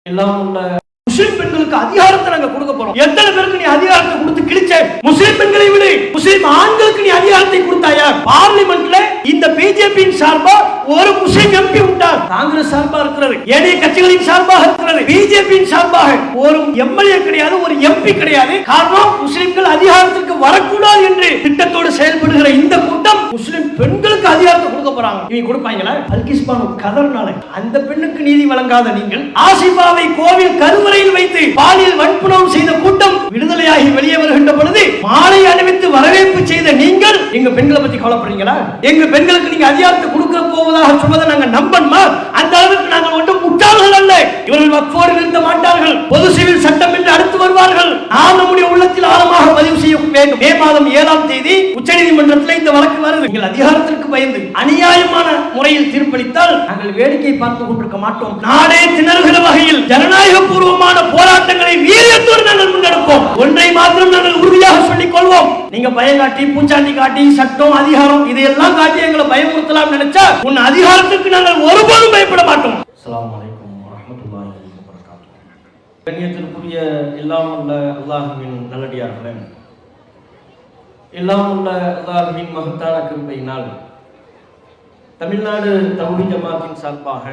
எல்லாம் உள்ள முஸ்லிம் பெண்களுக்கு அதிகாரத்தை நாங்க கொடுக்க போறோம். எத்தனை பேருக்கு நீ அதிகாரத்தை கொடுத்து கிழிச்ச? முஸ்லிம் பெண்களை விட முஸ்லிம் ஆண்களுக்கு நீ அதிகாரத்தை கொடுத்தாயா? பார்லிமெண்ட்ல இந்த பிஜேபியின் சார்பா ஒரு முஸ்லிம் எம்பி விட்டார். காங்கிரஸ் சார்பா இருக்கிறது, ஏனைய கட்சிகளின் சார்பாக இருக்கிறது, பிஜேபியின் சார்பாக ஒரு எம்எல்ஏ கிடையாது, ஒரு எம்பி கிடையாது. காரணம், முஸ்லிம்கள் அதிகாரத்திற்கு வரக்கூடாது என்று திட்டத்தோடு செயல்படுகிற இந்த கூட்டம் முஸ்லிம் பெண்களுக்கு அதிகாரத்தை கொடுக்க போறாங்க. இவங்க கொடுப்பாங்களா? அல்கிஸ்பான் கதர்னால அந்த பெண்ணுக்கு நீதி வழங்காத நீங்கள் ஆசிபாவை கோவில் கருவறையில் வைத்து பாலியல் வன்புணர்வு செய்த கூட்டம் விடுதலையாகி வெளியே வருகின்ற பொழுது மாலை அணிவித்து வரவேற்பு செய்த நீங்கள் எங்க பெண்களை பத்தி கவலைப்படுறீங்களா? எங்க பெண்களுக்கு நீங்க அதிகாரத்தை கொடுக்க போவதாக சொல்வதை நாங்க நம்பணுமா? அந்த அளவுக்கு நாங்கள் ஒன்றும் முட்டாள்கள் அல்ல. இவர்கள் வக்ஃபோடு நிறுத்த மாட்டார்கள். பொது சிவில் சட்டம் என்று அடுத்து வருவார்கள். நாம் நம்முடைய உள்ளத்தில் ஆழமாக பதிவு செய்ய வேண்டும். மே மாதம் 7ஆம் தேதி உச்சநீதிமன்றத்தில் இந்த வழக்கு வருது. நீங்கள் அதிகாரத்திற்கு பயந்து அநியாயமான முறையில் தீர்ப்பளித்தால் நாங்கள் வேடிக்கை பார்த்து கொண்டிருக்க மாட்டோம். நாடே திணறுகிற வகையில் ஜனநாயக பூர்வமான போராட்டங்களை வீரியத்தோடு நாங்கள் முன்னெடுப்போம். ஒன்றை மாத்திரம் நாங்கள் உறுதியாக சொல்லிக் கொள்வோம். நீங்க பயம் காட்டி, பூச்சாண்டி காட்டி, சட்டம் அதிகாரம் இதையெல்லாம் காட்டி எங்களை பயமுறுத்தலாம் நினைச்சா உன் அதிகாரத்துக்கு நாங்கள் ஒருபோதும் பயப்பட மாட்டோம். அஸ்ஸலாமு அலைக்கும் வரஹ்மத்துல்லாஹி வபரகாத்துஹு. கண்ணியத்திற்குரிய எல்லாம் உள்ள அல்லாஹ்வின் நல்லடியார்களே, எல்லாம் உள்ள அல்லாஹ்வின் மகத்தான கிருபையினால் தமிழ்நாடு தௌஹீத் ஜமாத்தின் சார்பாக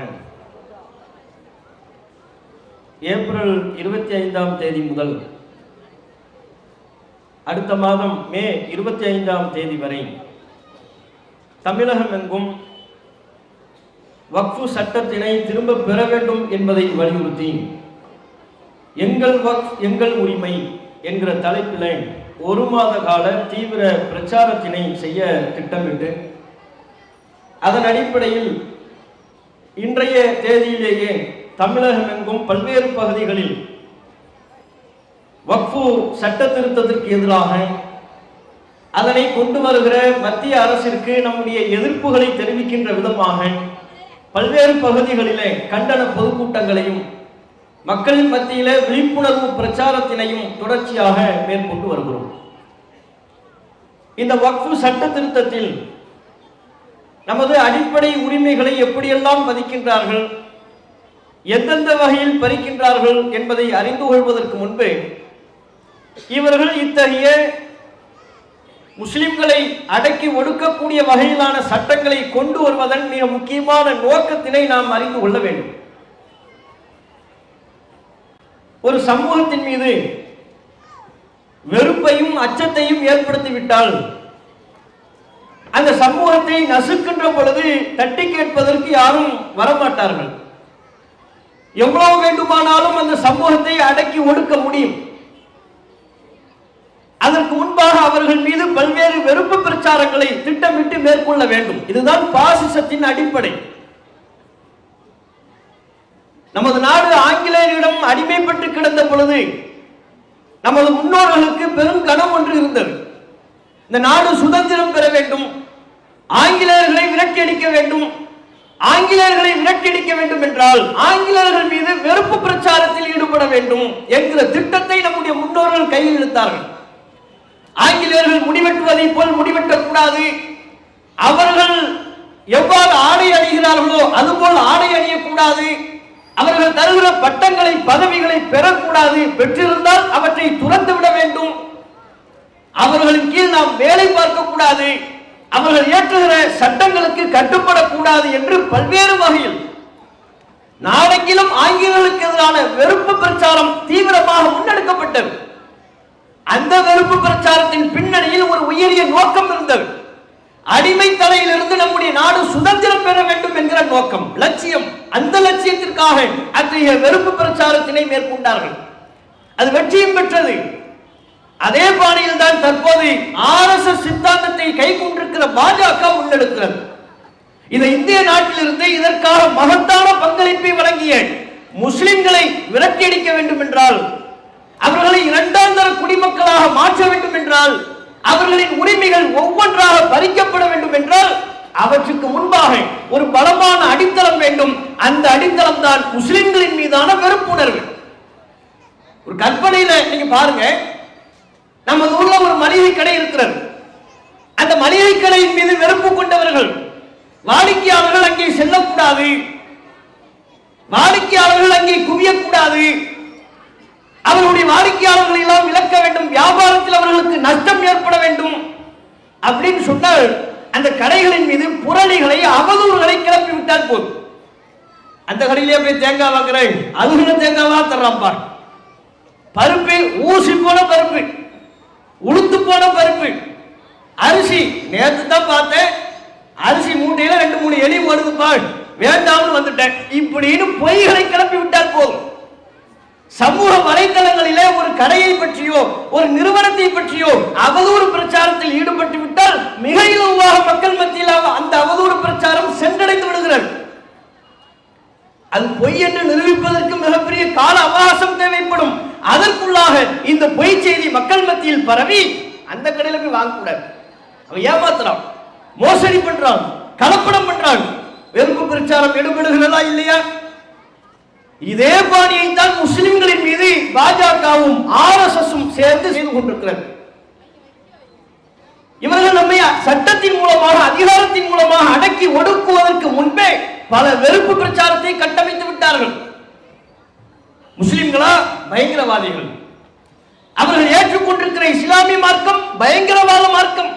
ஏப்ரல் 25ஆம் தேதி முதல் அடுத்த மாதம் மே 25ஆம் தேதி வரை தமிழகம் எங்கும் வக்ஃபு சட்டத்தினை திரும்ப பெற வேண்டும் என்பதை வலியுறுத்தி எங்கள் வக்ஃப் எங்கள் உரிமை என்கிற தலைப்பில் ஒரு மாத கால தீவிர பிரச்சாரத்தினை செய்ய திட்டமிட்டு அதன் அடிப்படையில் இன்றைய தேதியிலேயே தமிழகம் எங்கும் பல்வேறு பகுதிகளில் வக்ஃபு சட்ட திருத்தத்திற்கு எதிராக அதனை கொண்டு வருகிற மத்திய அரசிற்கு நம்முடைய எதிர்ப்புகளை தெரிவிக்கின்ற விதமாக பல்வேறு பகுதிகளிலே கண்டன பொதுக்கூட்டங்களையும் மக்களின் மத்தியிலே விழிப்புணர்வு பிரச்சாரத்தினையும் தொடர்ச்சியாக மேற்கொண்டு வருகிறோம். இந்த வக்ஃபு சட்ட திருத்தத்தில் நமது அடிப்படை உரிமைகளை எப்படியெல்லாம் மதிக்கின்றார்கள், எந்தெந்த வகையில் பறிக்கின்றார்கள் என்பதை அறிந்து கொள்வதற்கு முன்பு இவர்கள் இத்தகைய முஸ்லிம்களை அடக்கி ஒடுக்கக்கூடிய வகையிலான சட்டங்களை கொண்டு வருவதன் மிக முக்கியமான நோக்கத்தினை நாம் அறிந்து கொள்ள வேண்டும். ஒரு சமூகத்தின் மீது வெறுப்பையும் அச்சத்தையும் ஏற்படுத்திவிட்டால் அந்த சமூகத்தை நசுக்கின்ற பொழுது தட்டி கேட்பதற்கு யாரும் வரமாட்டார்கள். எவ்வளவு வேண்டுமானாலும் அந்த சமூகத்தை அடக்கி ஒடுக்க முடியும். அதற்கு முன்பாக அவர்கள் மீது பல்வேறு வெறுப்பு பிரச்சாரங்களை திட்டமிட்டு மேற்கொள்ள வேண்டும். இதுதான் பாசிசத்தின் அடிப்படை. நமது நாடு ஆங்கிலேயரிடம் அடிமைப்பட்டு கிடந்த பொழுது நமது முன்னோர்களுக்கு பெரும் கனவு ஒன்று இருந்தது. இந்த நாடு சுதந்திரம் பெற வேண்டும், ஆங்கிலேயர்களை விரட்டியடிக்க வேண்டும். ஆங்கிலேயர்களை விரட்டியடிக்க வேண்டும் என்றால் ஆங்கிலேயர்கள் மீது வெறுப்பு பிரச்சாரத்தில் ஈடுபட வேண்டும் என்கிற திட்டத்தை நம்முடைய முன்னோர்கள் கையில் எடுத்தார்கள். ஆங்கிலேயர்கள் முடிவெட்டுவதை போல் முடிவெட்டக்கூடாது, அவர்கள் எவ்வாறு ஆடை அணிகிறார்களோ அதுபோல் ஆடை அணியக்கூடாது, அவர்கள் தருகிற பட்டங்களை பதவிகளை பெறக்கூடாது, பெற்றிருந்தால் அவற்றை துறந்து விட வேண்டும், அவர்களின் கீழ் நாம் வேலை பார்க்கக்கூடாது, அவர்கள் இயற்றுகிற சட்டங்களுக்கு கட்டுப்படக்கூடாது என்று பல்வேறு வகையில் நாடெங்கிலும் ஆங்கிலேயர்களுக்கு எதிரான வெறுப்பு பிரச்சாரம் தீவிரமாக முன்னெடுக்கப்பட்டது. அந்த வெறுப்பு பிரச்சாரத்தின் பின்னணியில் ஒரு உயரிய நோக்கம் இருந்தது. அடிமை தலையிலிருந்து நம்முடைய நாடு சுதந்திரம் பெற வேண்டும் என்கிற நோக்கம், லட்சியம். அந்த லட்சியத்திற்காக அத்தகைய வெறுப்பு பிரச்சாரத்தினை மேற்கொண்டார்கள். அது வெற்றியும் பெற்றது. அதே பாணியில் தான் தற்போது RSS சித்தாந்தத்தை கை கொண்டிருக்கிற பாஜக முன்னெடுக்கிறது. இதை இந்திய நாட்டிலிருந்து இதற்காக மகத்தான பங்களிப்பை வழங்கிய முஸ்லிம்களை விரட்டியடிக்க வேண்டும் என்றால், அவர்களை இரண்டாம் தர குடிமக்களாக மாற்ற வேண்டும் என்றால், அவர்களின் உரிமைகள் ஒவ்வொன்றாக பறிக்கப்பட வேண்டும் என்றால் அவற்றுக்கு முன்பாக ஒரு பலமான அடித்தளம் வேண்டும். அந்த அடித்தளம் தான் முஸ்லிம்களின் மீதான வெறுப்புணர்வு. ஒரு கற்பனையில நீங்க பாருங்க, நமது ஊர்ல ஒரு மளிகை கடை இருக்கிறது. அந்த மளிகை கடையின் மீது வெறுப்பு கொண்டவர்கள் வாடிக்கையாளர்கள் அங்கே செல்லக்கூடாது, வாடிக்கையாளர்கள் அங்கே குவியக்கூடாது, அவர்களுடைய வாடிக்கையாளர்களை எல்லாம் இழக்க வேண்டும், வியாபாரத்தில் அவர்களுக்கு நஷ்டம் ஏற்பட வேண்டும் அப்படின்னு சொன்னால் அந்த கடைகளின் மீது புரளிகளை அவதூறுகளை கிளப்பி விட்டால் போதும். அந்த கடையிலே போய் தேங்காய் வாங்குறேன், அதுல தேங்காவா தர்றாம்பா, பருப்பு ஊசி போன பருப்பு, உளுத்து போன பருப்பு, அரிசி நேற்று தான் பார்த்தேன், அரிசி மூட்டையில 2-3 எலி வருதுப்பா, வேண்டாம்னு வந்துட்டேன் இப்படின்னு பொய்களை கிளப்பி விட்டால் போதும். சமூக வலைதளங்களிலே ஒரு கடையை பற்றியோ ஒரு நிறுவனத்தை பற்றியோ அவதூறு பிரச்சாரத்தில் ஈடுபட்டு விட்டால் மிக இலவாக மக்கள் மத்தியில் அந்த அவதூறு பிரச்சாரம் சென்றடைந்து விடுகிறது. அது பொய் என்று நிரூபிப்பதற்கு மிகப்பெரிய கால அவகாசம் தேவைப்படும். அதற்குள்ளாக இந்த பொய் செய்தி மக்கள் மத்தியில் பரவி அந்த கடையில போய் வாங்கக்கூடாது. அவன் ஏமாத்துறான், மோசடி பண்றான், கலப்படம் பண்றான், வெறுப்பு பிரச்சாரம் ஈடுபடுகிறதா இல்லையா? இதே பாணியை தான் முஸ்லிம்களின் மீது பாஜகவும் RSSும் சேர்ந்து செய்து கொண்டிருக்கிறது. இவர்கள் நம்மை சட்டத்தின் மூலமாக அதிகாரத்தின் மூலமாக அடக்கி ஒடுக்குவதற்கு முன்பே பல வெறுப்பு பிரச்சாரத்தை கட்டமைத்து விட்டார்கள். முஸ்லிம்களா பயங்கரவாதிகள், அவர்கள் ஏற்றுக்கொண்டிருக்கிற இஸ்லாமிய மார்க்கம் பயங்கரவாத மார்க்கம்,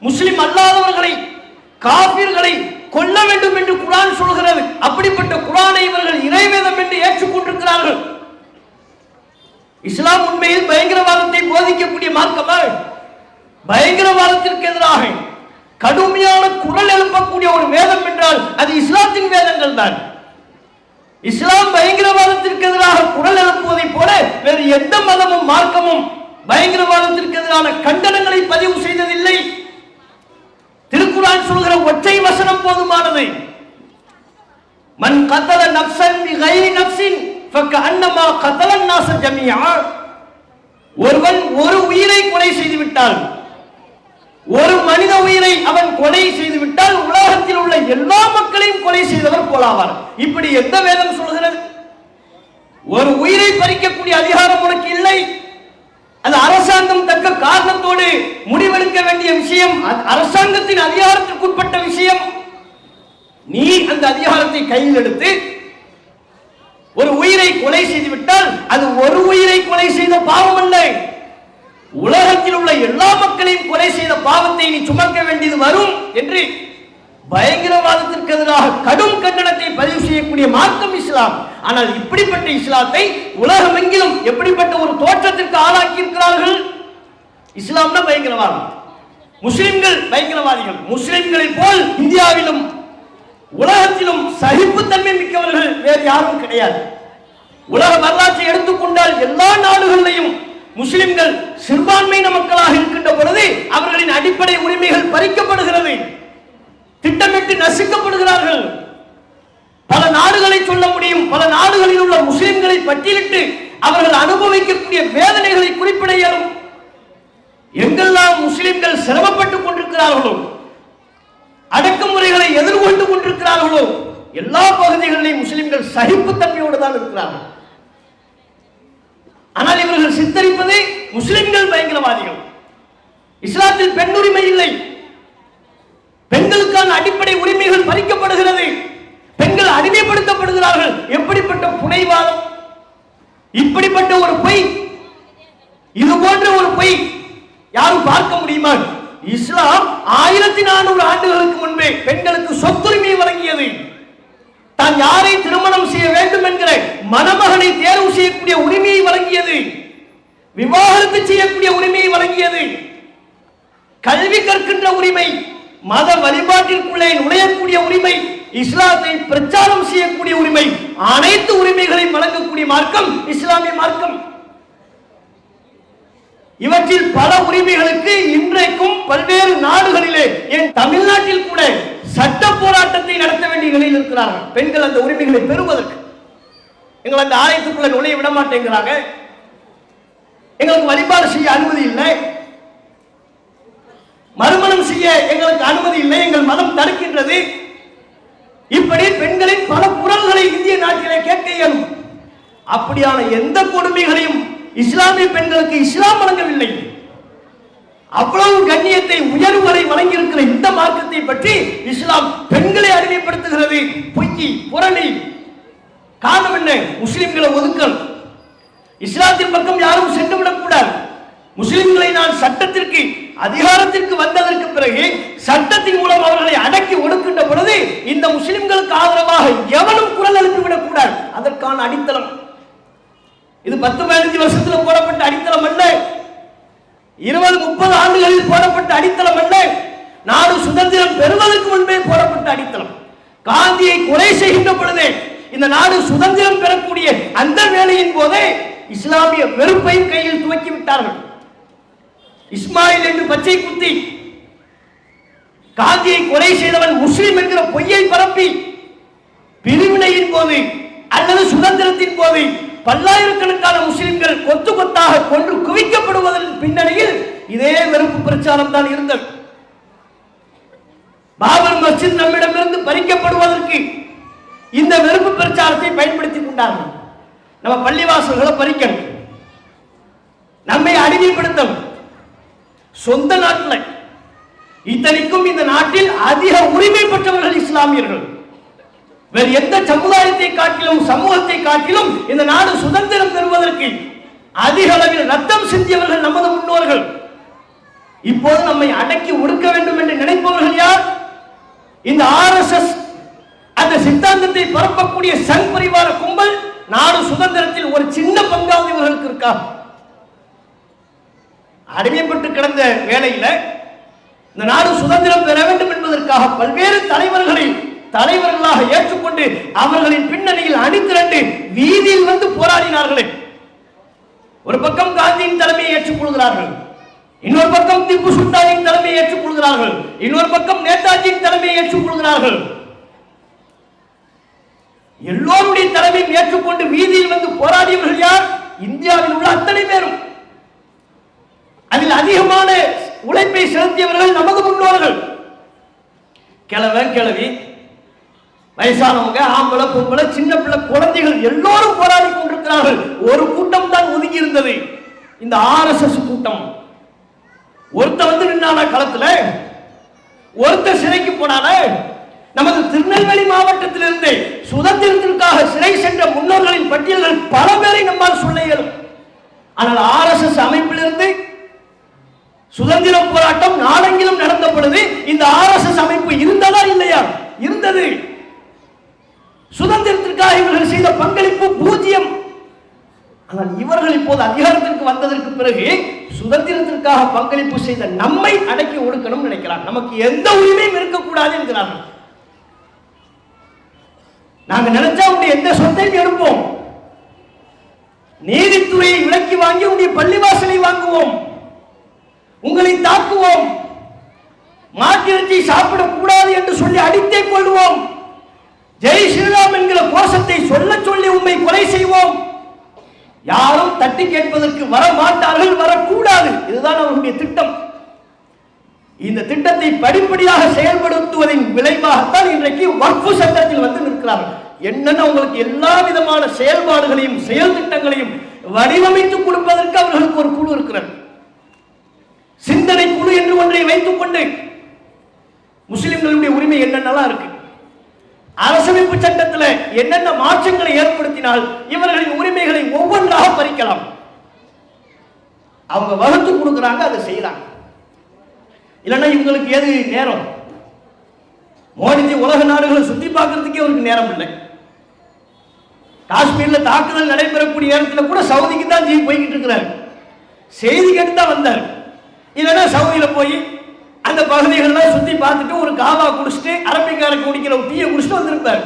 முஸ்லிம் அல்லாதவர்களை காபிர்களை கொல்ல வேண்டும் என்று குர்ஆன் சொல்கிறது. அப்படிப்பட்ட குர்ஆனை இவர்கள் இறைவேதம் என்று ஏற்றுக்கொண்டிருக்கிறார்கள். இஸ்லாம் உண்மையில் பயங்கரவாதத்தை போதிக்கக்கூடிய மார்க்கமா? பயங்கரவாதத்திற்கு எதிராக கடுமையான குரல் எழுப்பக்கூடிய ஒரு வேதம் என்றால் அது இஸ்லாத்தின் வேதங்கள் தான். இஸ்லாம் பயங்கரவாதத்திற்கு எதிராக குரல் எழுப்புவதை போல வேறு எந்த மதமும் மார்க்கமும் பயங்கரவாதத்திற்கு எதிரான கண்டனங்களை பதிவு செய்ததில்லை. திருக்குர்ஆன் சொல்கிற ஒற்றை வசனம் போதுமானது. மன் கதல நஃப்ஸன் பிகைரி நஃப்ஸின் ஃபகஅன்னமா கதலன் நாஸ ஜமீஆ. ஒருவன் ஒரு உயிரை கொலை செய்து விட்டால், ஒரு மனித உயிரை அவன் கொலை செய்து விட்டால் உலகத்தில் உள்ள எல்லா மக்களையும் கொலை செய்தவர் போலாவார். இப்படி எந்த வேதம் சொல்கிறது? ஒரு உயிரை பறிக்கக்கூடிய அதிகாரம் உனக்கு இல்லை. அது அரசாங்கம் தக்க காரணத்தோடு முடிவெடுக்க வேண்டிய விஷயம், அரசாங்கத்தின் அதிகாரத்திற்குட்பட்ட விஷயம். நீ அந்த அதிகாரத்தை கையில் எடுத்து ஒரு உயிரை கொலை செய்து விட்டால் அது ஒரு உயிரை கொலை செய்த பாவம் அல்ல, உலகத்தில் உள்ள எல்லா மக்களையும் கொலை செய்த பாவத்தை நீ சுமக்க வேண்டியது வரும் என்று பயங்கரவாதத்திற்கு எதிராக கடும் கண்டனத்தை பதிவு செய்யக்கூடிய மார்க்கம் இஸ்லாம். ஆனால் இப்படிப்பட்ட இஸ்லாத்தை உலகமெங்கிலும் எப்படிப்பட்ட ஒரு தோற்றத்திற்கு ஆளாக்கி இருக்கிறார்கள்? இஸ்லாம்னா பயங்கரவாதம், முஸ்லிம்கள் பயங்கரவாதிகள். முஸ்லிம்களை போல் இந்தியாவிலும் உலகத்திலும் சகிப்புத்தன்மை மிக்கவர்கள் வேறு யாரும் கிடையாது. உலக வரலாற்றை எடுத்துக்கொண்டால் எல்லா நாடுகளிலும் முஸ்லிம்கள் சிறுபான்மையின மக்களாக இருக்கின்ற பொழுது அவர்களின் அடிப்படை உரிமைகள் பறிக்கப்படுகிறது, திட்டமிட்டு நசுக்கப்படுகிறார்கள். பல நாடுகளை சொல்ல முடியும். பல நாடுகளில் உள்ள முஸ்லிம்களை பட்டியலிட்டு அவர்கள் அனுபவிக்கக்கூடிய வேதனைகளை குறிப்பிட இயலும். எங்கெல்லாம் முஸ்லிம்கள் சிரமப்பட்டுக் கொண்டிருக்கிறார்களோ, அடக்குமுறைகளை எதிர்கொண்டு கொண்டிருக்கிறார்களோ, எல்லா பகுதிகளிலும் முஸ்லிம்கள் சகிப்புத்தன்மையோடு தான் இருக்கிறார்கள். ஆனால் இவர்கள் சித்தரிப்பது முஸ்லிம்கள் பயங்கரவாதிகள். இஸ்லாத்தில் பெண் உரிமை இல்லை, பெண்களுக்கான அடிப்படை உரிமைகள் பறிக்கப்படுகிறது, பெண்கள் அடிமைப்படுத்தப்படுகிறார்கள். எப்படிப்பட்ட புனைவாதம்! இப்படிப்பட்ட ஒரு பொய், இது போன்ற ஒரு பொய் யாரும் பார்க்க முடியுமா? இஸ்லாம் 1400 ஆண்டுகளுக்கு முன்பே பெண்களுக்கு சொத்துரிமை வழங்கியது. தான் யாரை திருமணம் செய்ய வேண்டும் என்கிற மணமகனை தேர்வு செய்யக்கூடிய உரிமையை வழங்கியது, விவாகரத்து செய்யக்கூடிய உரிமையை வழங்கியது, கல்வி கற்கின்ற உரிமை, மத வழிபாட்டிற்குள்ளே நுழையக்கூடிய உரிமை, இஸ்லாத்தை பிரச்சாரம் செய்யக்கூடிய உரிமை, அனைத்து உரிமைகளையும் வழங்கக்கூடிய மார்க்கம் இஸ்லாமிய மார்க்கம். இவற்றில் பல உரிமைகளுக்கு இன்றைக்கும் பல்வேறு நாடுகளிலே, என் தமிழ்நாட்டில் கூட சட்ட போராட்டத்தை நடத்த வேண்டிய நிலையில் இருக்கிறார்கள் பெண்கள் அந்த உரிமைகளை பெறுவதற்கு. எங்கள் அந்த ஆலயத்துக்குள்ள நுழைய விட மாட்டேங்கிறாங்க, எங்களுக்கு வழிபாடு செய்ய அனுமதி இல்லை, மறுமணம் செய்ய எங்களுக்கு அனுமதி இல்லை, எங்கள் மதம் தடுக்கின்றது. இப்படி பெண்களின் பல குரல்களை இந்திய நாட்டிலே கேட்க இயலும். அப்படியான எந்த கொடுமைகளையும் இஸ்லாமிய பெண்களுக்கு இஸ்லாம் வழங்கவில்லை. அவ்வளவு கண்ணியத்தை உயர்வுகளை வழங்கியிருக்கிற இந்த மார்க்கத்தை பற்றி இஸ்லாம் பெண்களை அறிமுகப்படுத்துகிறது. பொய், புரணி, காரணம் என்ன? முஸ்லிம்களை ஒதுக்கல். இஸ்லாத்தின் பக்கம் யாரும் சென்று விடக்கூடாது. முஸ்லிம்களை நான் சட்டத்திற்கு அதிகாரத்திற்கு வந்ததற்கு பிறகு சட்டத்தின் மூலம் அவர்களை அடக்கி ஒடுக்கின்ற பொழுது இந்த முஸ்லிம்களுக்கு ஆதரவாக எவனும் குரல் எழுப்பிவிடக் கூடாது. அதற்கான அடித்தளம் இது 10-15 வருஷத்தில் போடப்பட்ட அடித்தளம் அல்ல. 20-30 ஆண்டுகளில் போடப்பட்ட அடித்தளம் அல்ல. நாடு சுதந்திரம் பெறுவதற்கு முன்பே போடப்பட்ட அடித்தளம். காந்தியை கொலை செய்கின்ற பொழுதே, இந்த நாடு சுதந்திரம் பெறக்கூடிய அந்த வேளையின் போதே இஸ்லாமிய வெறுப்பை கையில் துவக்கி விட்டார்கள். இஸ்மாயில் என்று பச்சை குத்தி காந்தியை கொலை செய்தவன் முஸ்லிம் என்கிற பொய்யை பரப்பி பிரிவினையின் போது அல்லது சுதந்திரத்தின் போது பல்லாயிரக்கணக்கான முஸ்லிம்கள் கொத்து கொத்தாக கொன்று குவிக்கப்படுவதன் பின்னணியில் இதே வெறுப்பு பிரச்சாரம் தான் இருந்தது. பாபர் மஸ்ஜித் நம்மிடமிருந்து பறிக்கப்படுவதற்கு இந்த வெறுப்பு பிரச்சாரத்தை பயன்படுத்திக் கொண்டார்கள். நம்ம பள்ளிவாசல்களை பறிக்கணும், நம்மை அடிமைப்படுத்தணும். சொந்த நாட்டில் இத்தனைக்கும் இந்த நாட்டில் அதிக உரிமை பெற்றவர்கள் இஸ்லாமியர்கள். வேறு எந்த சமுதாயத்தை காட்டிலும் சமூகத்தை காட்டிலும் இந்த நாடு சுதந்திரம் பெறுவதற்கு அதிக அளவில் ரத்தம் சிந்தியவர்கள் நமது முன்னோர்கள். இப்போது நம்மை அடக்கி ஒடுக்க வேண்டும் என்று நினைப்பவர்கள் யார்? இந்த RSS அந்த சித்தாந்தத்தை பரப்பக்கூடிய சங் பரிவார கும்பல். நாடு சுதந்திரத்தில் ஒரு சின்ன பங்காவது இவர்களுக்கு இருக்கா? அடிமைப்பட்டு கிடந்த வேளையில் இந்த நாடு சுதந்திரம் பெற வேண்டும் என்பதற்காக பல்வேறு தலைவர்களாக ஏற்றுக்கொண்டு அவர்களின் பின்னணியில் அணிதிரண்டு வீதியில் வந்து போராடினார்களே. ஒரு பக்கம் காந்தியின் தலைமையை ஏற்றுக்கொள்கிறார்கள், இன்னொரு பக்கம் திப்பு சுல்தானின் தலைமையை ஏற்றுக்கொள்கிறார்கள், இன்னொரு பக்கம் நேதாஜியின் தலைமையை ஏற்றுக்கொள்கிறார்கள். எல்லோருடைய தலைமையும் ஏற்றுக்கொண்டு வீதியில் வந்து போராடியவர்கள் யார்? இந்தியாவில் உள்ள அத்தனை பேரும். அதில் அதிகமான உழைப்பை செலுத்தியவர்கள் நமது முன்னோர்கள். கிழவி, வயசானவங்க, ஆம்பளை, பொம்பளை, சின்ன பிள்ளை, குழந்தைகள் எல்லோரும் போராடி கொண்டிருக்கிறார்கள். ஒரு கூட்டம் தான் ஒதுங்கி இருந்தது, இந்த RSS கூட்டம். ஒருத்த வந்து நின்னான களத்துல, ஒருத்த சிறைக்கு போனான. நமது திருநெல்வேலி மாவட்டத்திலிருந்து சுதந்திரத்திற்காக சிறை சென்ற முன்னோர்களின் பட்டியல்கள் பல பேரை நம்மால் சொல்ல இயலும். ஆனால் RSS அமைப்பிலிருந்து சுதந்திர போராட்டம் நாடெங்கிலும் நடந்த பொழுது இந்த RSS அமைப்பு இருந்ததா இல்லையா? இருந்தது. சுதந்திரத்திற்காக இவர்கள் செய்த பங்களிப்பு 0. ஆனால் இவர்கள் இப்போது அதிகாரத்திற்கு வந்ததற்கு பிறகு சுதந்திரத்திற்காக பங்களிப்பு செய்த நம்மை அடக்கி ஒடுக்கணும் நினைக்கிறார். நமக்கு எந்த உரிமையும் இருக்கக்கூடாது என்கிறார்கள். நாங்க நினைச்சா உடைய எந்த சொத்தையும் எடுப்போம், நீதித்துறையை விலக்கி வாங்கி உடைய பள்ளிவாசலை வாங்குவோம், உங்களை தாக்குவோம், மாட்டிறைச்சி சாப்பிடக்கூடாது என்று சொல்லி அடித்தே கொள்வோம், ஜெய் ஸ்ரீராம் என்கிற கோஷத்தை சொல்ல சொல்லி உண்மை கொலை செய்வோம். யாரும் தட்டி கேட்பதற்கு வர மாட்டார்கள், வரக்கூடாது. இதுதான் அவர்களுடைய திட்டம். இந்த திட்டத்தை படிப்படியாக செயல்படுத்துவதின் விளைவாகத்தான் இன்றைக்கு வக்ஃபு சட்டத்தில் வந்து நிற்கிறார்கள். என்னென்ன உங்களுக்கு எல்லா விதமான செயல்பாடுகளையும் செயல் திட்டங்களையும் வடிவமைத்து கொடுப்பதற்கு அவர்களுக்கு ஒரு குழு இருக்கிறது. சிந்தனை குழு என்று ஒன்றை வைத்துக் கொண்டு முஸ்லிம்களுடைய உரிமை என்னென்னலாம் இருக்கு, அரசமைப்பு சட்டத்தில் என்னென்ன மாற்றங்களை ஏற்படுத்தினால் இவர்களின் உரிமைகளை ஒவ்வொன்றாக பறிக்கலாம். அவங்க வகுத்து கொடுக்குறாங்க, அதை செய்யறாங்க. இல்லைன்னா இவங்களுக்கு ஏது நேரம்? மோடிஜி உலக நாடுகளை சுத்தி பார்க்கறதுக்கே அவருக்கு நேரம் இல்லை. காஷ்மீர்ல தாக்குதல் நடைபெறக்கூடிய நேரத்தில் கூட சவுதிக்கு தான் போய்கிட்டு இருக்கிறார். செய்தி கேட்டு தான் வந்தார். இல்லைன்னா சவுதியில போய் அந்த பகுதிகளெல்லாம் சுத்தி பார்த்துட்டு ஒரு காவா குடிச்சிட்டு அரபிக்காரருக்கு குடிக்கிற ஒரு டீயை குடிச்சிட்டு வந்திருப்பார்.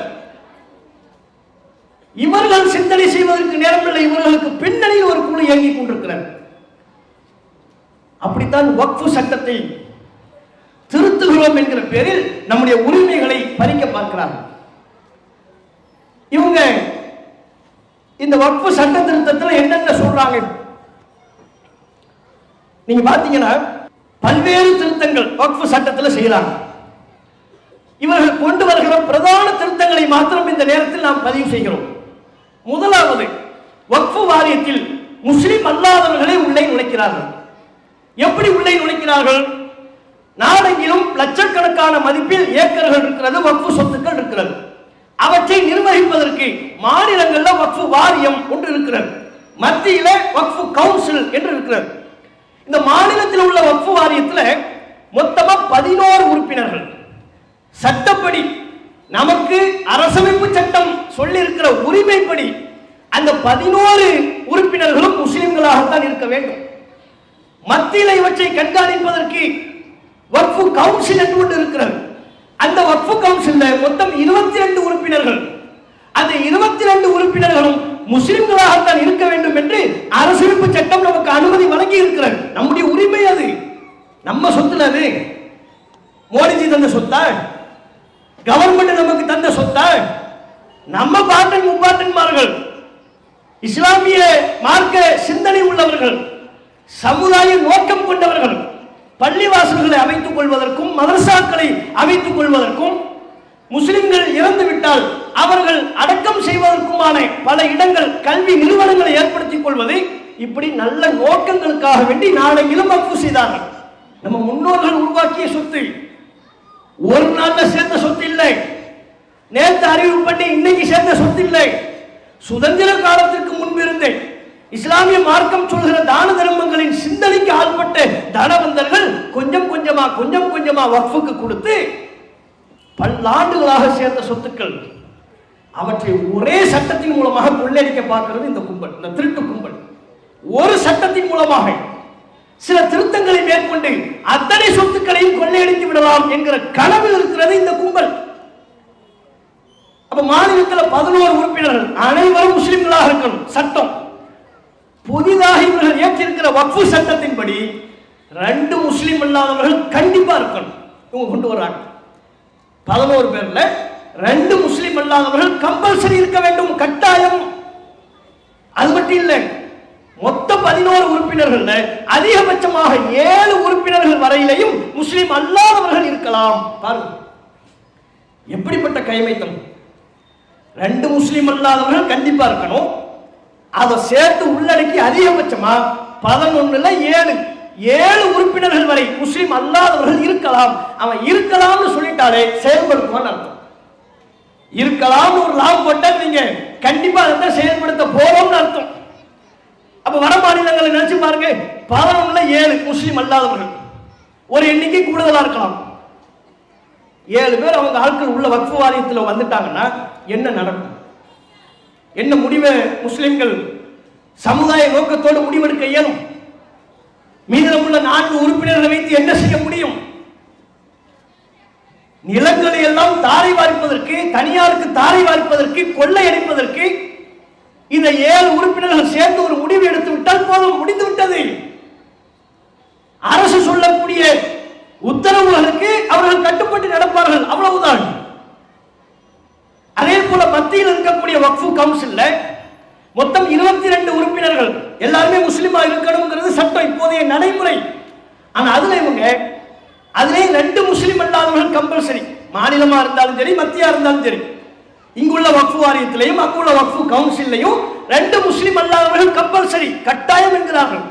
இவர்கள் சிந்தனை செய்வதற்கு நேரம் இல்லை. இவர்களுக்கு பின்னணியில் ஒரு குழு இயங்கிக் கொண்டிருக்கிறார். அப்படித்தான் வக்ஃபு சட்டத்தை திருத்துகிறோம் என்கிற பேரில் நம்முடைய உரிமைகளை பறிக்க பார்க்கிறார்கள். இவங்க இந்த வக்ஃபு சட்ட திருத்தத்தில் என்னென்ன சொல்றாங்க நீங்க பாத்தீங்கன்னா, பல்வேறு திருத்தங்கள் வக்ஃபு சட்டத்தில் செய்யறாங்க. இவர்கள் கொண்டு வருகிற பிரதான திருத்தங்களை மாத்திரம் இந்த நேரத்தில் நாம் பதிவு செய்கிறோம். முதலாவது, வக்ஃபு வாரியத்தில் முஸ்லிம் அல்லாதவர்களை உள்ளே நுழைக்கிறார்கள். எப்படி உள்ளே நுழைக்கிறார்கள்? நாடெங்கிலும் லட்சக்கணக்கான மதிப்பில் ஏக்கர்கள் இருக்கிறது, வக்ஃபு சொத்துக்கள் இருக்கிறது. அவற்றை நிர்வகிப்பதற்கு மாநிலங்கள்ல வக்ஃபு வாரியம் ஒன்று இருக்கிறது, மத்தியில வக்ஃபு கவுன்சில் என்று இருக்கிறது. இந்த மாநிலத்தில் உள்ள வக்ஃபு வாரியத்தில் மொத்தமா 11 உறுப்பினர்கள். சட்டப்படி நமக்கு அரசமைப்பு சட்டம் சொல்லி இருக்கிற உரிமைப்படி அந்த 11 உறுப்பினர்களும் முஸ்லிம்களாகத்தான் இருக்க வேண்டும். மத்தியில் இவற்றை கண்காணிப்பதற்கு வக்ஃபு கவுன்சில் என்று ஒன்று இருக்கிறது. அந்த வக்ஃபு கவுன்சில்ல மொத்தம் 22 உறுப்பினர்கள். அந்த 22 உறுப்பினர்களும் முஸ்லிம்களாகத்தான் இருக்க வேண்டும் என்று அரசமைப்பு சட்டம் நமக்கு அனுமதி வழங்கி இருக்கிறது. நம்முடைய உரிமை அது, நம்ம சொத்துல. அது மோடிஜி தந்த சொத்தா? கவர்மெண்ட் நமக்கு தந்த சொத்தா? நம்ம பாட்டன் முப்பாட்டன்மார்கள் இஸ்லாமிய மார்க்க சிந்தனை உள்ளவர்கள், சமுதாய நோக்கம் கொண்டவர்கள், பள்ளிவாசல்களை அமைத்துக் கொள்வதற்கும் மதரசாக்களை அமைத்துக் கொள்வதற்கும், முஸ்லிம்கள் இறந்துவிட்டால் அவர்கள் அடக்கம் செய்வதற்குமான பல இடங்கள், கல்வி நிறுவனங்களை ஏற்படுத்திக் கொள்வது, இப்படி நல்ல நோக்கங்களுக்காக வேண்டி நாளையிலும் வக்ஃபு செய்தார்கள். நம்ம முன்னோர்கள் உருவாக்கிய சொத்து, ஒரு நாள்ல சேர்ந்த சொத்து இல்லை, நேற்று அறிவு பண்ணி இன்னைக்கு சேர்ந்த சொத்து இல்லை. சுதந்திர காலத்திற்கு முன்பிருந்தே இஸ்லாமிய மார்க்கம் சொல்கிற தான தர்மங்களின் சிந்தனைக்கு ஆள்பட்ட தனவந்தர்கள் கொஞ்சம் கொஞ்சமா வக்ஃபுக்கு கொடுத்து பல்லாண்டுகளாக சேர்ந்த சொத்துக்கள், அவற்றை ஒரே சட்டத்தின் மூலமாக கொள்ளையடிக்க பார்க்கிறது இந்த கும்பல், இந்த திருட்டு கும்பல். ஒரு சட்டத்தின் மூலமாக சில திருத்தங்களை மேற்கொண்டு அத்தனை சொத்துக்களையும் கொள்ளையடித்து விடலாம் என்கிற கனவில் இருக்கிறது இந்த கும்பல். அப்ப மாநிலத்தில் 11 உறுப்பினர்கள் அனைவரும் முஸ்லிம்களாக இருக்கணும் சட்டம். புதிதாக இவர்கள் ஏற்றிருக்கிற வக்ஃபு சட்டத்தின்படி 2 முஸ்லிம் அல்லாதவர்கள் கண்டிப்பா இருக்கணும். இவங்க கொண்டு வர்றாங்க 11 பேர்ல 2 முஸ்லிம் அல்லாதவர்கள் கம்பல்சரி இருக்க வேண்டும், கட்டாயம். அது மட்டும் இல்லை, மொத்த 11 உறுப்பினர்கள் அதிகபட்சமாக 7 உறுப்பினர்கள் வரையிலையும் முஸ்லிம் அல்லாதவர்கள் இருக்கலாம். பாருங்க எப்படிப்பட்ட கைமைத்தம். 2 முஸ்லிம் அல்லாதவர்கள் கண்டிப்பா இருக்கணும். அதை சேர்த்து உள்ளடக்கி அதிகபட்சமா 11ல 7 உறுப்பினர்கள் வரை முஸ்லிம் அல்லாதவர்கள் இருக்கலாம். அவன் இருக்கலாம்னு சொல்லிட்டாலே செயல்படுத்துவான்னு அர்த்தம். இருக்கலாம்னு ஒரு லாபம் போட்டா நீங்க கண்டிப்பா அதை செயல்படுத்த போறோம்னு அர்த்தம். அப்ப வட மாநிலங்களை நினைச்சு பாருங்க, 11ல 7 முஸ்லிம் அல்லாதவர்கள், ஒரு எண்ணிக்கை கூடுதலா இருக்கலாம். 7 பேர் அவங்க ஆட்கள் உள்ள வக்ஃபு வாரியத்தில் வந்துட்டாங்கன்னா என்ன நடக்கும்? என்ன முடிவை முஸ்லிம்கள் சமுதாய நோக்கத்தோடு முடிவெடுக்க இயலும்? மீதமுள்ள 4 உறுப்பினர்களை வைத்து என்ன செய்ய முடியும்? நிலங்களை எல்லாம் தாரை வார்ப்பதற்கு, தனியாருக்கு தாரை வார்ப்பதற்கு, கொள்ளையடிப்பதற்கு இந்த 7 உறுப்பினர்கள் சேர்ந்து ஒரு முடிவு எடுத்து விட்டால் போதும், முடிந்து விட்டது. அரசு சொல்லக்கூடிய உத்தரவுகளுக்கு அவர்கள் கட்டுப்பட்டு நடப்பார்கள், அவ்வளவுதான். அதே போல மத்தியில் இருக்கக்கூடிய வக்ஃபு கவுன்சில்ல மொத்தம் 22 உறுப்பினர்கள் எல்லாருமே முஸ்லிமா இருக்கணும்ங்கிறது சட்டம், இப்போதைய நடைமுறை. ஆனா அதுல இவங்க அதிலே 2 முஸ்லிம் அல்லாதவர்கள் கம்பல்சரி, மாநிலமா இருந்தாலும் சரி மத்தியா இருந்தாலும் சரி. இங்குள்ள வக்ஃபு வாரியத்திலையும் அங்குள்ள வக்ஃபு கவுன்சிலையும் 2 முஸ்லிம் அல்லாதவர்கள் கம்பல்சரி, கட்டாயம் என்கிறார்கள்.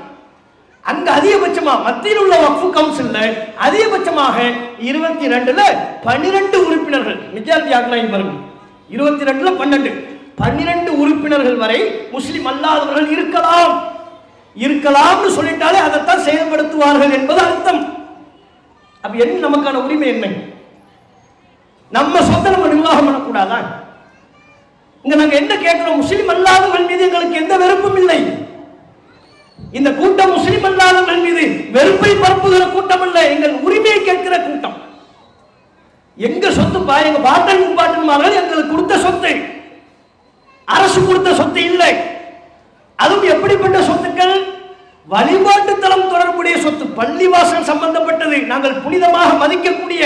அங்க அதிகபட்சமா மத்தியில் உள்ள வக்ஃபு கவுன்சில்ல அதிகபட்சமாக 22ல 12 உறுப்பினர்கள், மெஜாரிட்டி ஆக்கலாம் பாருங்க, 22ல 12 உறுப்பினர்கள் வரை முஸ்லிம் அல்லாதவர்கள் இருக்கலாம். இருக்கலாம்னு சொல்லிட்டாலே அதைத்தான் செயல்படுத்துவார்கள் என்பது அர்த்தம். அப்ப என்ன நமக்கான உரிமை என்ன? நம்ம சொந்த நம்ம நிர்வாகம் பண்ணக்கூடாதா? இங்க நாங்க என்ன கேட்கிறோம்? முஸ்லிம் அல்லாதவர்கள் மீது எங்களுக்கு எந்த வெறுப்பும் இல்லை. இந்த கூட்டம் முஸ்லிம் அல்லாதவர்கள் மீது வெறுப்பை பரப்புகிற கூட்டம் அல்ல, எங்கள் உரிமையை கேட்கிற கூட்டம். எங்க சொத்து பா, எங்க பாட்டன் முப்பாட்டன்மார்கள் எங்களுக்கு கொடுத்த சொத்து, அரசு கொடுத்த சொத்து இல்லை. அதுவும் எப்படிப்பட்ட சொத்துக்கள்? வழிபாட்டு தளம் தொடர்புடைய சொத்து, பள்ளிவாசல் சம்பந்தப்பட்டது, நாங்கள் புனிதமாக மதிக்கக்கூடிய,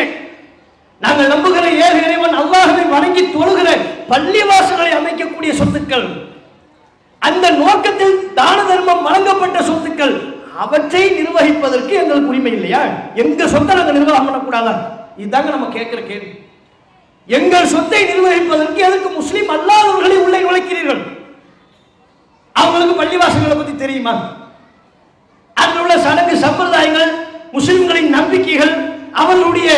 நாங்கள் நம்புகிற ஏக இறைவன் அல்லாஹ்வை வணங்கி தொழுகிற பள்ளிவாசல்களை அமைக்கக்கூடிய சொத்துக்கள், அந்த நோக்கத்தில் தான தர்மம் வழங்கப்பட்ட சொத்துக்கள், அவற்றை நிர்வகிப்பதற்கு எங்களுக்கு உரிமை இல்லையா? எங்க சொத்தை நாங்கள் நிர்வாகம் பண்ணக்கூடாதா? இதுதாங்க நம்ம கேட்கிற கேள்வி. எங்கள் சொத்தை நிர்வகிப்பதற்கு எதற்கு முஸ்லிம் அல்லாதவர்களை உள்ளே நுழைக்கிறீர்கள்? அவங்களுக்கு பள்ளிவாசல்களை பத்தி தெரியுமா? அதில் உள்ள சடங்கு சம்பிரதாயங்கள், முஸ்லிம்களின் நம்பிக்கைகள், அவர்களுடைய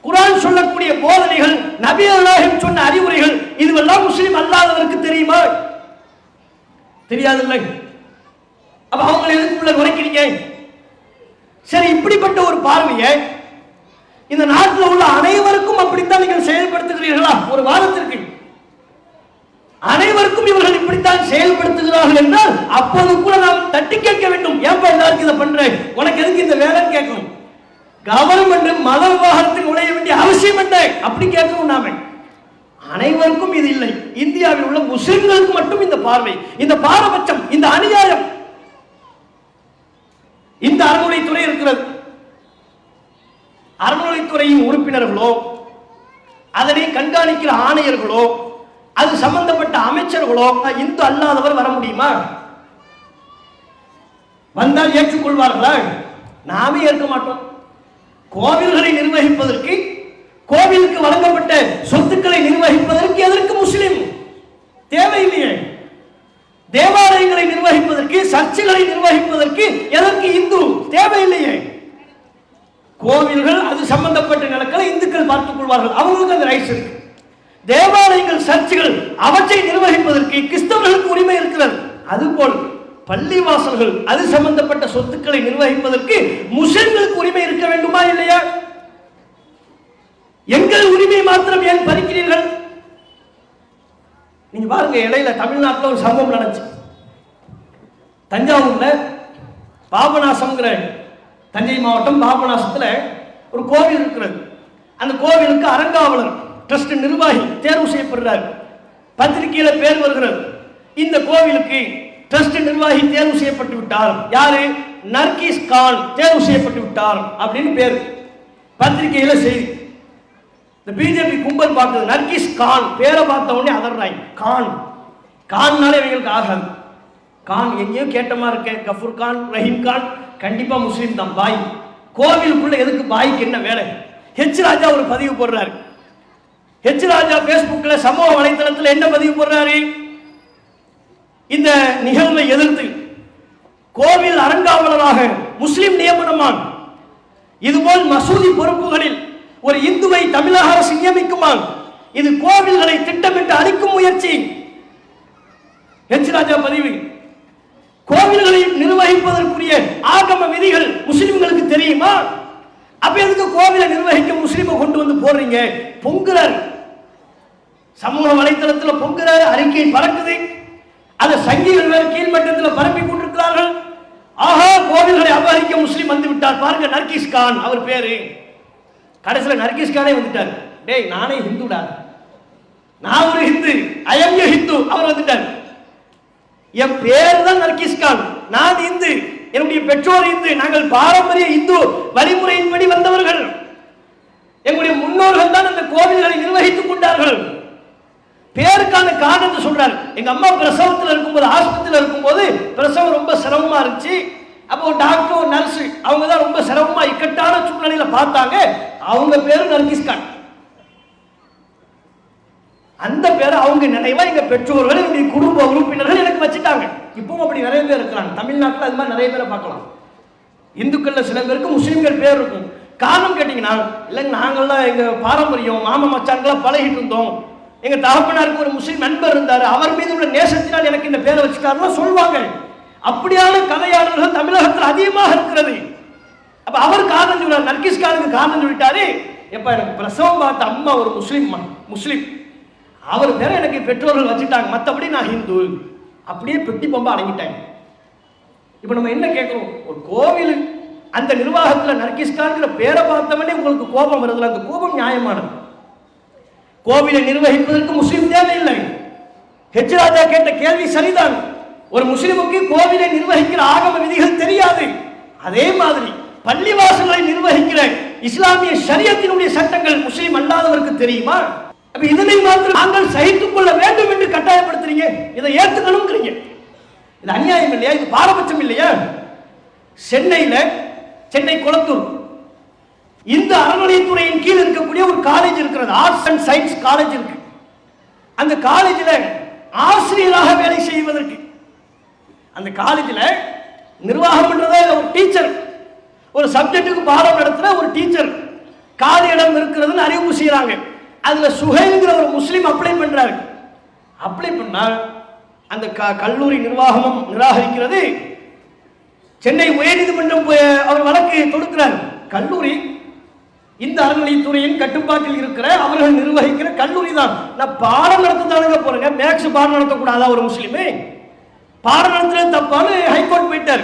குர்ஆன் சொல்லக்கூடிய போதனைகள், நபிகள் நாயகம் சொன்ன அறிவுரைகள், இதுவெல்லாம் முஸ்லிம் அல்லாதவருக்கு தெரியுமா? தெரியாதுல்ல. அப்ப அவங்களை எதுக்குள்ள குறைக்கிறீங்க? சரி, இப்படிப்பட்ட ஒரு பார்வையை இந்த நாட்டில் உள்ள அனைவருக்கும் அப்படித்தான் நீங்கள் செயல்படுத்துகிறீர்களா? ஒரு வாதத்திற்கு அனைவருக்கும் இவர்கள் இப்படித்தான் செயல்படுத்துகிறார்கள் என்றால் அப்போது கூட நாம் தட்டி கேட்க வேண்டும். ஏன்பா எல்லாருக்கும் இதை பண்ற, உனக்கு எதுக்கு இந்த வேலைன்னு கேட்கணும். கவர்மெண்ட் மத விவகாரத்தில் நுழைய வேண்டிய அவசியம் என்ன அப்படி கேட்கணும். நாம அனைவருக்கும் இது இல்லை. இந்தியாவில் உள்ள முஸ்லிம்களுக்கு மட்டும் இந்த பார்வை, இந்த பாரபட்சம், இந்த அநியாயம். இந்த அறநிலைத்துறை இருக்கிறது. அறநிலைத்துறையின் உறுப்பினர்களோ, அதனை கண்காணிக்கிற ஆணையர்களோ, அது சம்பந்தப்பட்ட அமைச்சர்களோ இந்து அல்லாதவர் வர முடியுமா? வந்தால் ஏற்றுக்கொள்வார்களா? நாமே ஏற்க மாட்டோம். கோவில்களை நிர்வகிப்பதற்கு, கோவிலுக்கு வழங்கப்பட்ட சொத்துக்களை நிர்வகிப்பதற்கு எதற்கு முஸ்லிம்? தேவையில்லையே. தேவாலயங்களை நிர்வகிப்பதற்கு, சர்ச்சுகளை நிர்வகிப்பதற்கு எதற்கு இந்து? தேவையில்லையே. கோவில்கள், அது சம்பந்தப்பட்ட நிலங்களை இந்துக்கள் பார்த்துக் கொள்வார்கள், அவங்களுக்கு அந்த ரைட்ஸ் இருக்கு. தேவாலயங்கள், சர்ச்சுகள், அவற்றை நிர்வகிப்பதற்கு கிறிஸ்தவர்களுக்கு உரிமை இருக்கிறது. அதுபோல் பள்ளிவாசல்கள், அது சம்பந்தப்பட்ட சொத்துக்களை நிர்வகிப்பதற்கு முஸ்லிம்களுக்கு உரிமை இருக்க வேண்டுமா இல்லையா? எங்கள் உரிமை மாத்திரம் ஏன் பறிக்கிறீர்கள்? நீங்க பாருங்க, இடையில தமிழ்நாட்டில் ஒரு சம்பவம் நடந்துச்சு. தஞ்சாவூர்ல பாபநாசம்ங்கிற, தஞ்சை மாவட்டம் பாபநாசத்துல ஒரு கோவில் இருக்கிறது. அந்த கோவிலுக்கு அறங்காவலர் ட்ரஸ்ட் நிர்வாகி தேர்வு செய்யப்படுறார். பத்திரிகையில பேர் வருகிறது, இந்த கோவிலுக்கு ட்ரஸ்ட் நிர்வாகி தேர்வு செய்யப்பட்டு விட்டார். யாரு? நர்கீஸ் கான் தேர்வு செய்யப்பட்டு விட்டார் அப்படின்னு பேர். பத்திரிகையில செய்தி. இந்த பிஜேபி கும்பல் பார்த்தது, நர்கீஸ் கான் பேரை பார்த்த உடனே அதர்றாங்க. கான், கான்னாலே இவங்களுக்கு ஆகாது. கான் எங்கேயும் கேட்டமா இருக்க, கஃபூர் கான், ரஹீம் கான், கண்டிப்பா முஸ்லீம் தான். பாய் கோவிலுக்குள்ள எதுக்கு பாய்க்கு என்ன வேலை? ஹெச் ராஜா ஒரு பதிவு போடுறாரு. ஹெச் ராஜா பேஸ்புக்ல, சமூக வலைதளத்தில் என்ன பதிவு போடுறாரு? இந்த நிகழ்வை எதிர்த்து கோவில் அறங்காவலராக முஸ்லிம் நியமனமான், இதுபோல் மசூதி பொறுப்புகளில் ஒரு இந்துவை தமிழக அரசு நியமிக்குமான், இது கோவில்களை திட்டமிட்டு அழிக்கும் முயற்சி. ஹெச் ராஜா பதிவு. கோவில்களை நிர்வகிப்பதற்குரிய ஆகம விதிகள் முஸ்லிம்களுக்கு தெரியுமா? அப்ப எதுக்கு கோவிலை நிர்வகிக்க முஸ்லிமை கொண்டு வந்து போடுறீங்க? பொங்குறார், சமூக வலைத்தளத்தில் பொங்குறாரு, அறிக்கை பறக்குது. அதை சங்கிகள் வேறு கீழ்மட்டத்தில் பரப்பி கொண்டிருக்கிறார்கள். ஆஹா, கோவில்களை அபகரிக்க முஸ்லிம் வந்து விட்டார் பாருங்க, நர்கீஸ் கான் அவர் பேரு. கடைசியில் நர்கீஸ் கானே வந்துட்டார். டேய், நானே ஹிந்துடா, நான் ஒரு Hindu, I am a Hindu. அவர் வந்துட்டார். என் பேர் தான் நர்கீஸ் கான், நான் இந்து, என்னுடைய பெற்றோர் இந்து, நாங்கள் பாரம்பரிய இந்து வழிமுறையின்படி வந்தவர்கள், எங்களுடைய முன்னோர்கள் தான் அந்த கோவில்களை நிர்வகித்துக் கொண்டார்கள். பேருக்கான காரணத்தை சொல்றாரு. எங்க அம்மா பிரசவத்தில் இருக்கும்போது, ஆஸ்பத்திரியில் இருக்கும்போது பிரசவம் ரொம்ப சிரமமா இருந்துச்சு. அப்போ டாக்டர், ஒரு நர்ஸ், அவங்க தான் ரொம்ப சிரமமா இக்கட்டான சூழ்நிலையில பார்த்தாங்க. அவங்க பேரு நர்கீஸ் கான். அந்த பேரை அவங்க நினைவா எங்க பெற்றோர்கள், என்னுடைய குடும்ப உறுப்பினர்கள் எனக்கு வச்சுட்டாங்க. இப்பவும் அப்படி நிறைய பேர் இருக்கிறாங்க தமிழ்நாட்டில். அது மாதிரி நிறைய பேரை பார்க்கலாம். இந்துக்கள்ல சில பேருக்கு முஸ்லீம்கள் பேர் இருக்கும். காரணம் கேட்டீங்கன்னா, இல்லைங்க நாங்கள்லாம் எங்க பாரம்பரியம், மாமா மச்சான்களாம் பழகிட்டு இருந்தோம், எங்க தகப்பனாருக்கு ஒரு முஸ்லீம் நண்பர் இருந்தாரு, அவர் மீது உள்ள நேசத்தினால் எனக்கு இந்த பேரை வச்சுட்டாருன்னு சொல்லுவாங்க. அப்படியான கதையாளர்கள் தமிழகத்தில் அதிகமாக இருக்கிறது. அப்ப அவர் காரணம் சொல்றாரு, நர்கீஸ் கானுக்கு காரணம் சொல்லிட்டாரு. எப்ப எனக்கு பிரசவம் பார்த்த அம்மா ஒரு முஸ்லீம், அவர் பேரை எனக்கு பெற்றோர்கள் வச்சுட்டாங்க, மற்றபடி நான் ஹிந்து. அப்படியே பெட்டி பம்பா அடங்கிட்டாங்க. இப்ப நம்ம என்ன கேட்கிறோம்? ஒரு கோவில் அந்த நிர்வாகத்தில் நர்கீஸ் கான்ங்கிற பேரை பார்த்தவனே உங்களுக்கு கோபம் வருதுல, அந்த கோபம் நியாயமானது. கோவிலை நிர்வகிப்பதற்கு முஸ்லிம் தேவையில்லை. ஹெச் ராஜா கேட்ட கேள்வி சரிதான். ஒரு முஸ்லிமுக்கு கோவிலை நிர்வகிக்கிற ஆகம விதிகள் தெரியாது. அதே மாதிரி பள்ளிவாசல்களை நிர்வகிக்கிற இஸ்லாமிய ஷரியத்தினுடைய சட்டங்கள் முஸ்லிம் அல்லாதவருக்கு தெரியுமா? அப்ப இதனை மாத்திரம் நாங்கள் சகித்துக் கொள்ள வேண்டும் என்று கட்டாயப்படுத்துறீங்க. இதை ஏத்துக்கணும்ங்கிறீங்க. இது அநியாயம் இல்லையா? இது பாரபட்சம் இல்லையா? சென்னை குளத்தூர் இந்த அறநிலையத்துறையின் கீழ் இருக்கக்கூடிய ஒரு காலேஜ் இருக்கிறது, ஆர்ட்ஸ் அண்ட் சயின்ஸ் காலேஜ் இருக்கு. அந்த காலேஜில் ஆசிரியராக வேலை செய்வதற்கு, அந்த காலேஜில் நிர்வாகம் பண்றத ஒரு டீச்சர், ஒரு சப்ஜெக்டுக்கு பாடம் நடத்துற ஒரு டீச்சர், காலி இடம் இருக்கிறதுன்னு அறிவிப்பு செய்யறாங்க. அதுல சுஹைல்ங்கிற ஒரு முஸ்லீம் அப்ளை பண்றாரு. அப்ளை பண்ணால் அந்த கல்லூரி நிர்வாகமும் நிராகரிக்கிறது. சென்னை உயர்நீதிமன்றம் அவர் வழக்கு தொடுக்கிறார். கல்லூரி இந்த அறநிலையத்துறையின் கட்டுப்பாட்டில் இருக்கிற அவர்கள் நிர்வகிக்கிற கல்லூரி தான். நான் பாடம் நடத்த போறேங்க, மேக்ஸ் பாடம் நடத்தக்கூடாதா ஒரு முஸ்லீமே? பாடம் நடத்துறது தப்பான்னு ஹைகோர்ட் போயிட்டார்.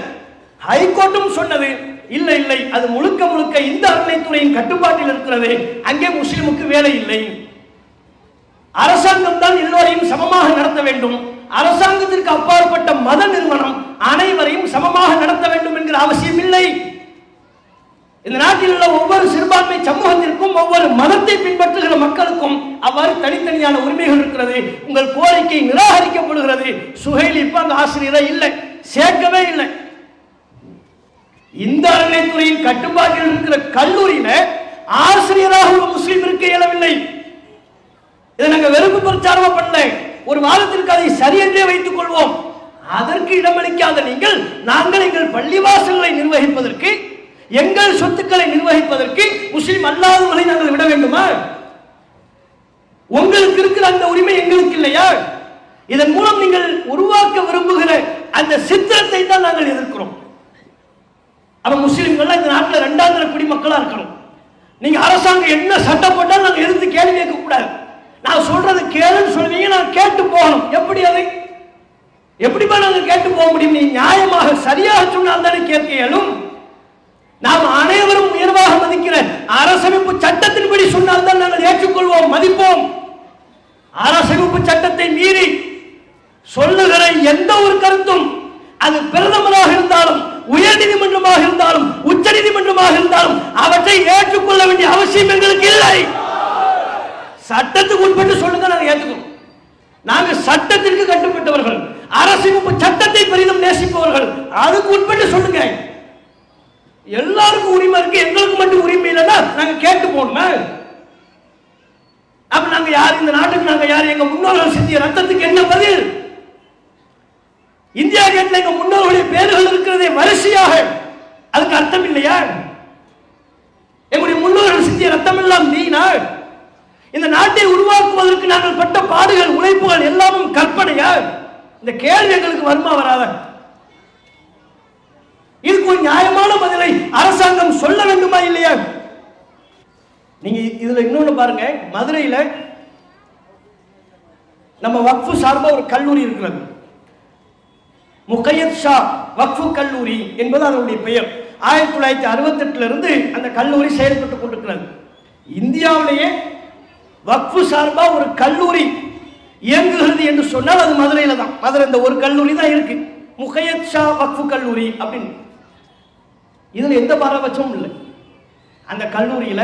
ஹைகோர்ட்டும் சொன்னது இல்லை இல்லை, அது முழுக்க முழுக்க இந்த அறநிலையத்துறையின் கட்டுப்பாட்டில் இருக்கிறது, அங்கே முஸ்லிமுக்கு வேலை இல்லை. அரசாங்கம் தான் எல்லோரையும் சமமாக நடத்த வேண்டும், அரசாங்கத்திற்கு அப்பாற்பட்ட மத நிறுவனம் அனைவரையும் சமமாக நடத்த வேண்டும் என்கிற அவசியம் இல்லை. இந்த நாட்டில் உள்ள ஒவ்வொரு சிறுபான்மை சமூகத்திற்கும் ஒவ்வொரு மதத்தை பின்பற்றுகிற மக்களுக்கும் அவ்வாறு தனித்தனியான உரிமைகள் இருக்கிறது. உங்கள் கோரிக்கை நிராகரிக்கப்படுகிறது. சுஹைல் இப்ப அந்த ஆசிரியரை இல்லை, சேர்க்கவே இல்லை. இந்த அறநிலையத்துறையின் கட்டுப்பாட்டில் இருக்கிற கல்லூரியில ஆசிரியராக ஒரு முஸ்லீம் இருக்க இயலவில்லை. இதை நாங்க வெறுப்பு பிரச்சாரமா பண்ணல, ஒரு வாதத்திற்கு அதை சரியென்றே வைத்துக் கொள்வோம். அதற்கு இடமளிக்காத நீங்கள், நாங்கள் எங்கள் பள்ளிவாசல்களை நிர்வகிப்பதற்கு, எங்கள் சொத்துக்களை நிர்வகிப்பதற்கு முஸ்லிம் அல்லாதவர்களை நாங்கள் விட வேண்டுமா? உங்களுக்கு இருக்கிற அந்த உரிமை எங்களுக்கு இல்லையா? இதன் மூலம் நீங்கள் உருவாக்க விரும்புகிற அந்த சித்திரத்தை தான் நாங்கள் எதிர்க்கிறோம். அப்ப முஸ்லிம்கள் இந்த நாட்டில் இரண்டாம் தர குடிமக்களா இருக்கணும். நீங்க அரசாங்கம் என்ன சட்டம் போட்டாலும் நாங்கள் எதிர்த்து கேள்வி கேட்க கூடாது. நான் சொல்றது கேளுன்னு சொல்வீங்க, நான் கேட்டு போகணும். எப்படி அதை எப்படிப்பா நாங்கள் கேட்டு போக முடியும்? நீ நியாயமாக சரியாக சொன்னால் தானே கேட்க இயலும். நாம் அனைவரும் உயர்வாக மதிக்கிற அரசமைப்பு சட்டத்தின்படி சொன்னால் தான் நாங்கள் ஏற்றுக்கொள்வோம், மதிப்போம். அரசமைப்பு சட்டத்தை மீறி சொல்லுகிற எந்த ஒரு கருத்தும், அது பிரதமராக இருந்தாலும், உயர் நீதிமன்றமாக இருந்தாலும், உச்ச நீதிமன்றமாக இருந்தாலும், அவற்றை ஏற்றுக்கொள்ள வேண்டிய அவசியம் எங்களுக்கு இல்லை. சட்டத்துக்கு உட்பட்டு சொல்லுங்க, நாங்கள் ஏற்றுக்கணும். நாங்கள் சட்டத்திற்கு கட்டுப்பட்டவர்கள், அரசமைப்பு சட்டத்தை பெரிதும் நேசிப்பவர்கள். அதுக்கு உட்பட்டு சொல்லுங்க. எல்லாருக்கும் உரிமை இருக்கு, எங்களுக்கு மட்டும் உரிமை இல்லைன்னா நாங்க கேட்டு போகணுமே? அப்ப நாங்க யார்? இந்த நாட்டுக்கு நாங்க யார்? எங்க முன்னோர்கள் சிந்திய ரத்தத்துக்கு என்ன பதில்? இந்தியா கேட்ல எங்க முன்னோர்களுடைய பேர்கள் இருக்கிறதே வரிசையாக, அதுக்கு அர்த்தம் இல்லையா? எங்களுடைய முன்னோர்கள் சிந்திய ரத்தம் எல்லாம் வீணா? இந்த நாட்டை உருவாக்குவதற்கு நாங்கள் பட்ட பாடுகள், உழைப்புகள் எல்லாமும் கற்பனையா? இந்த கேள்வி எங்களுக்கு வருமா வராத? இதுக்கு ஒரு நியாயமான பதிலை அரசாங்கம் சொல்ல வேண்டுமா இல்லையா? நீங்க இதுல இன்னொன்னு பாருங்க, மதுரையில நம்ம வக்ஃபு சார்பா ஒரு கல்லூரி இருக்கிறது, முகையத் ஷா வக்ஃபு கல்லூரி என்பது அதனுடைய பெயர். 1968 இருந்து அந்த கல்லூரி செயல்பட்டுக் கொண்டிருக்கிறது. இந்தியாவிலேயே வக்ஃபு சார்பா ஒரு கல்லூரி இயங்குகிறது என்று சொன்னால் அது மதுரையில தான். மதுரை இந்த ஒரு கல்லூரி தான் இருக்கு, முகையத் ஷா வக்ஃபு கல்லூரி அப்படின்னு. இதுல எந்த பாரபட்சமும் இல்லை. அந்த கல்லூரியில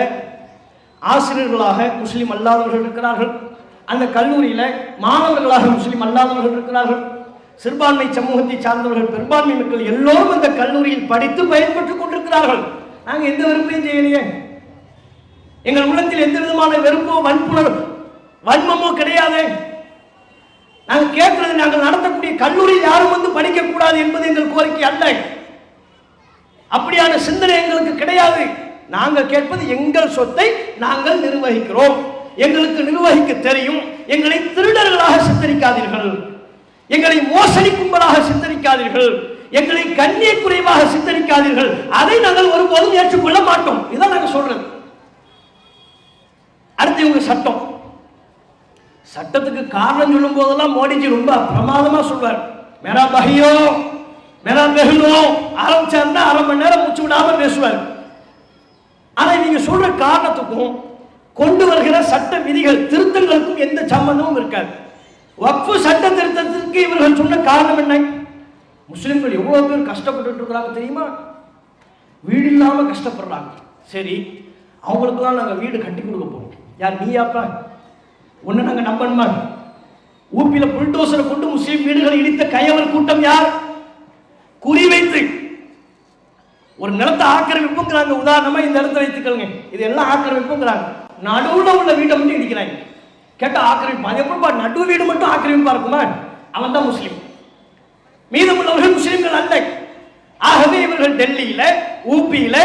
ஆசிரியர்களாக முஸ்லிம் அல்லாதவர்கள் இருக்கிறார்கள், அந்த கல்லூரியில மாணவர்களாக முஸ்லிம் அல்லாதவர்கள் இருக்கிறார்கள், சிறுபான்மை சமூகத்தை சார்ந்தவர்கள், பெரும்பான்மை மக்கள் எல்லோரும் அந்த கல்லூரியில் படித்து பயன்பெற்றுக் கொண்டிருக்கிறார்கள். நாங்க எந்த வெறுப்பையும் செய்யலையே. எங்கள் உள்ளத்தில் எந்த விதமான வெறுப்போ வன்மமோ கிடையாது. நாங்கள் கேட்கிறது, நாங்கள் நடத்தக்கூடிய கல்லூரியில் யாரும் வந்து படிக்க கூடாது என்பது எங்கள் கோரிக்கை அல்ல. அப்படியான சிந்தனை எங்களுக்கு கிடையாது. நாங்கள் கேட்பது, எங்கள் சொத்தை நாங்கள் நிர்வகிக்கிறோம், எங்களுக்கு நிர்வகிக்க தெரியும், எங்களை திருடர்களாக சித்தரிக்காதீர்கள், எங்களை மோசடி கும்பலாக சித்தரிக்காதீர்கள், எங்களை கண்ணிய குறைவாக சித்தரிக்காதீர்கள், அதை நாங்கள் ஒருபோதும் ஏற்றுக்கொள்ள மாட்டோம். இதான் நாங்கள் சொல்றது. அடுத்து இவங்க சட்டம், சட்டத்துக்கு காரணம் சொல்லும் போதெல்லாம் மோடிஜி ரொம்ப பிரமாதமா சொல்வார். மேரா பஹியோ மேரா பெஹ்னோ ஆரம்பிச்சாருன்னா 1/2 மணி நேரம் மூச்சு விடாம பேசுவார். ஆனா நீங்க சொல்ற காரணத்துக்கும் கொண்டு வருகிற சட்ட விதிகள் திருத்தங்களுக்கும் எந்த சம்பந்தமும் இருக்காது. வக்ஃபு சட்ட திருத்தத்திற்கு இவர்கள் சொன்ன காரணம் என்ன? முஸ்லிம்கள் எவ்வளவு பேர் கஷ்டப்பட்டு இருக்கிறாங்க தெரியுமா? வீடு இல்லாம கஷ்டப்படுறாங்க. சரி, அவங்களுக்கெல்லாம் நாங்க வீடு கட்டி கொடுக்க போறோம். யார் நீயாப்பா? ஒண்ணு நாங்க நம்பணுமா? ஊப்பியில புல்டோசரை கொண்டு முஸ்லிம் வீடுகளை இடித்த கையவர் கூட்டம் யார்? குறிவைத்து ஒரு நிலத்தை ஆக்கிரமிப்புங்கிறாங்க. உதாரணமா இந்த இடத்தை வைத்துக்கலுங்க, இது எல்லாம் ஆக்கிரமிப்புங்கிறாங்க. நடுவுல உள்ள வீட்டை மட்டும் இடிக்கிறாங்க. கேட்டா ஆக்கிரமிப்பு. அது எப்படிப்பா நடு வீடு மட்டும் ஆக்கிரமிப்பா இருக்குமா? அவன் தான் முஸ்லிம், மீதமுள்ளவர்கள் முஸ்லிம்கள் அல்ல. ஆகவே இவர்கள் டெல்லியில ஊபியில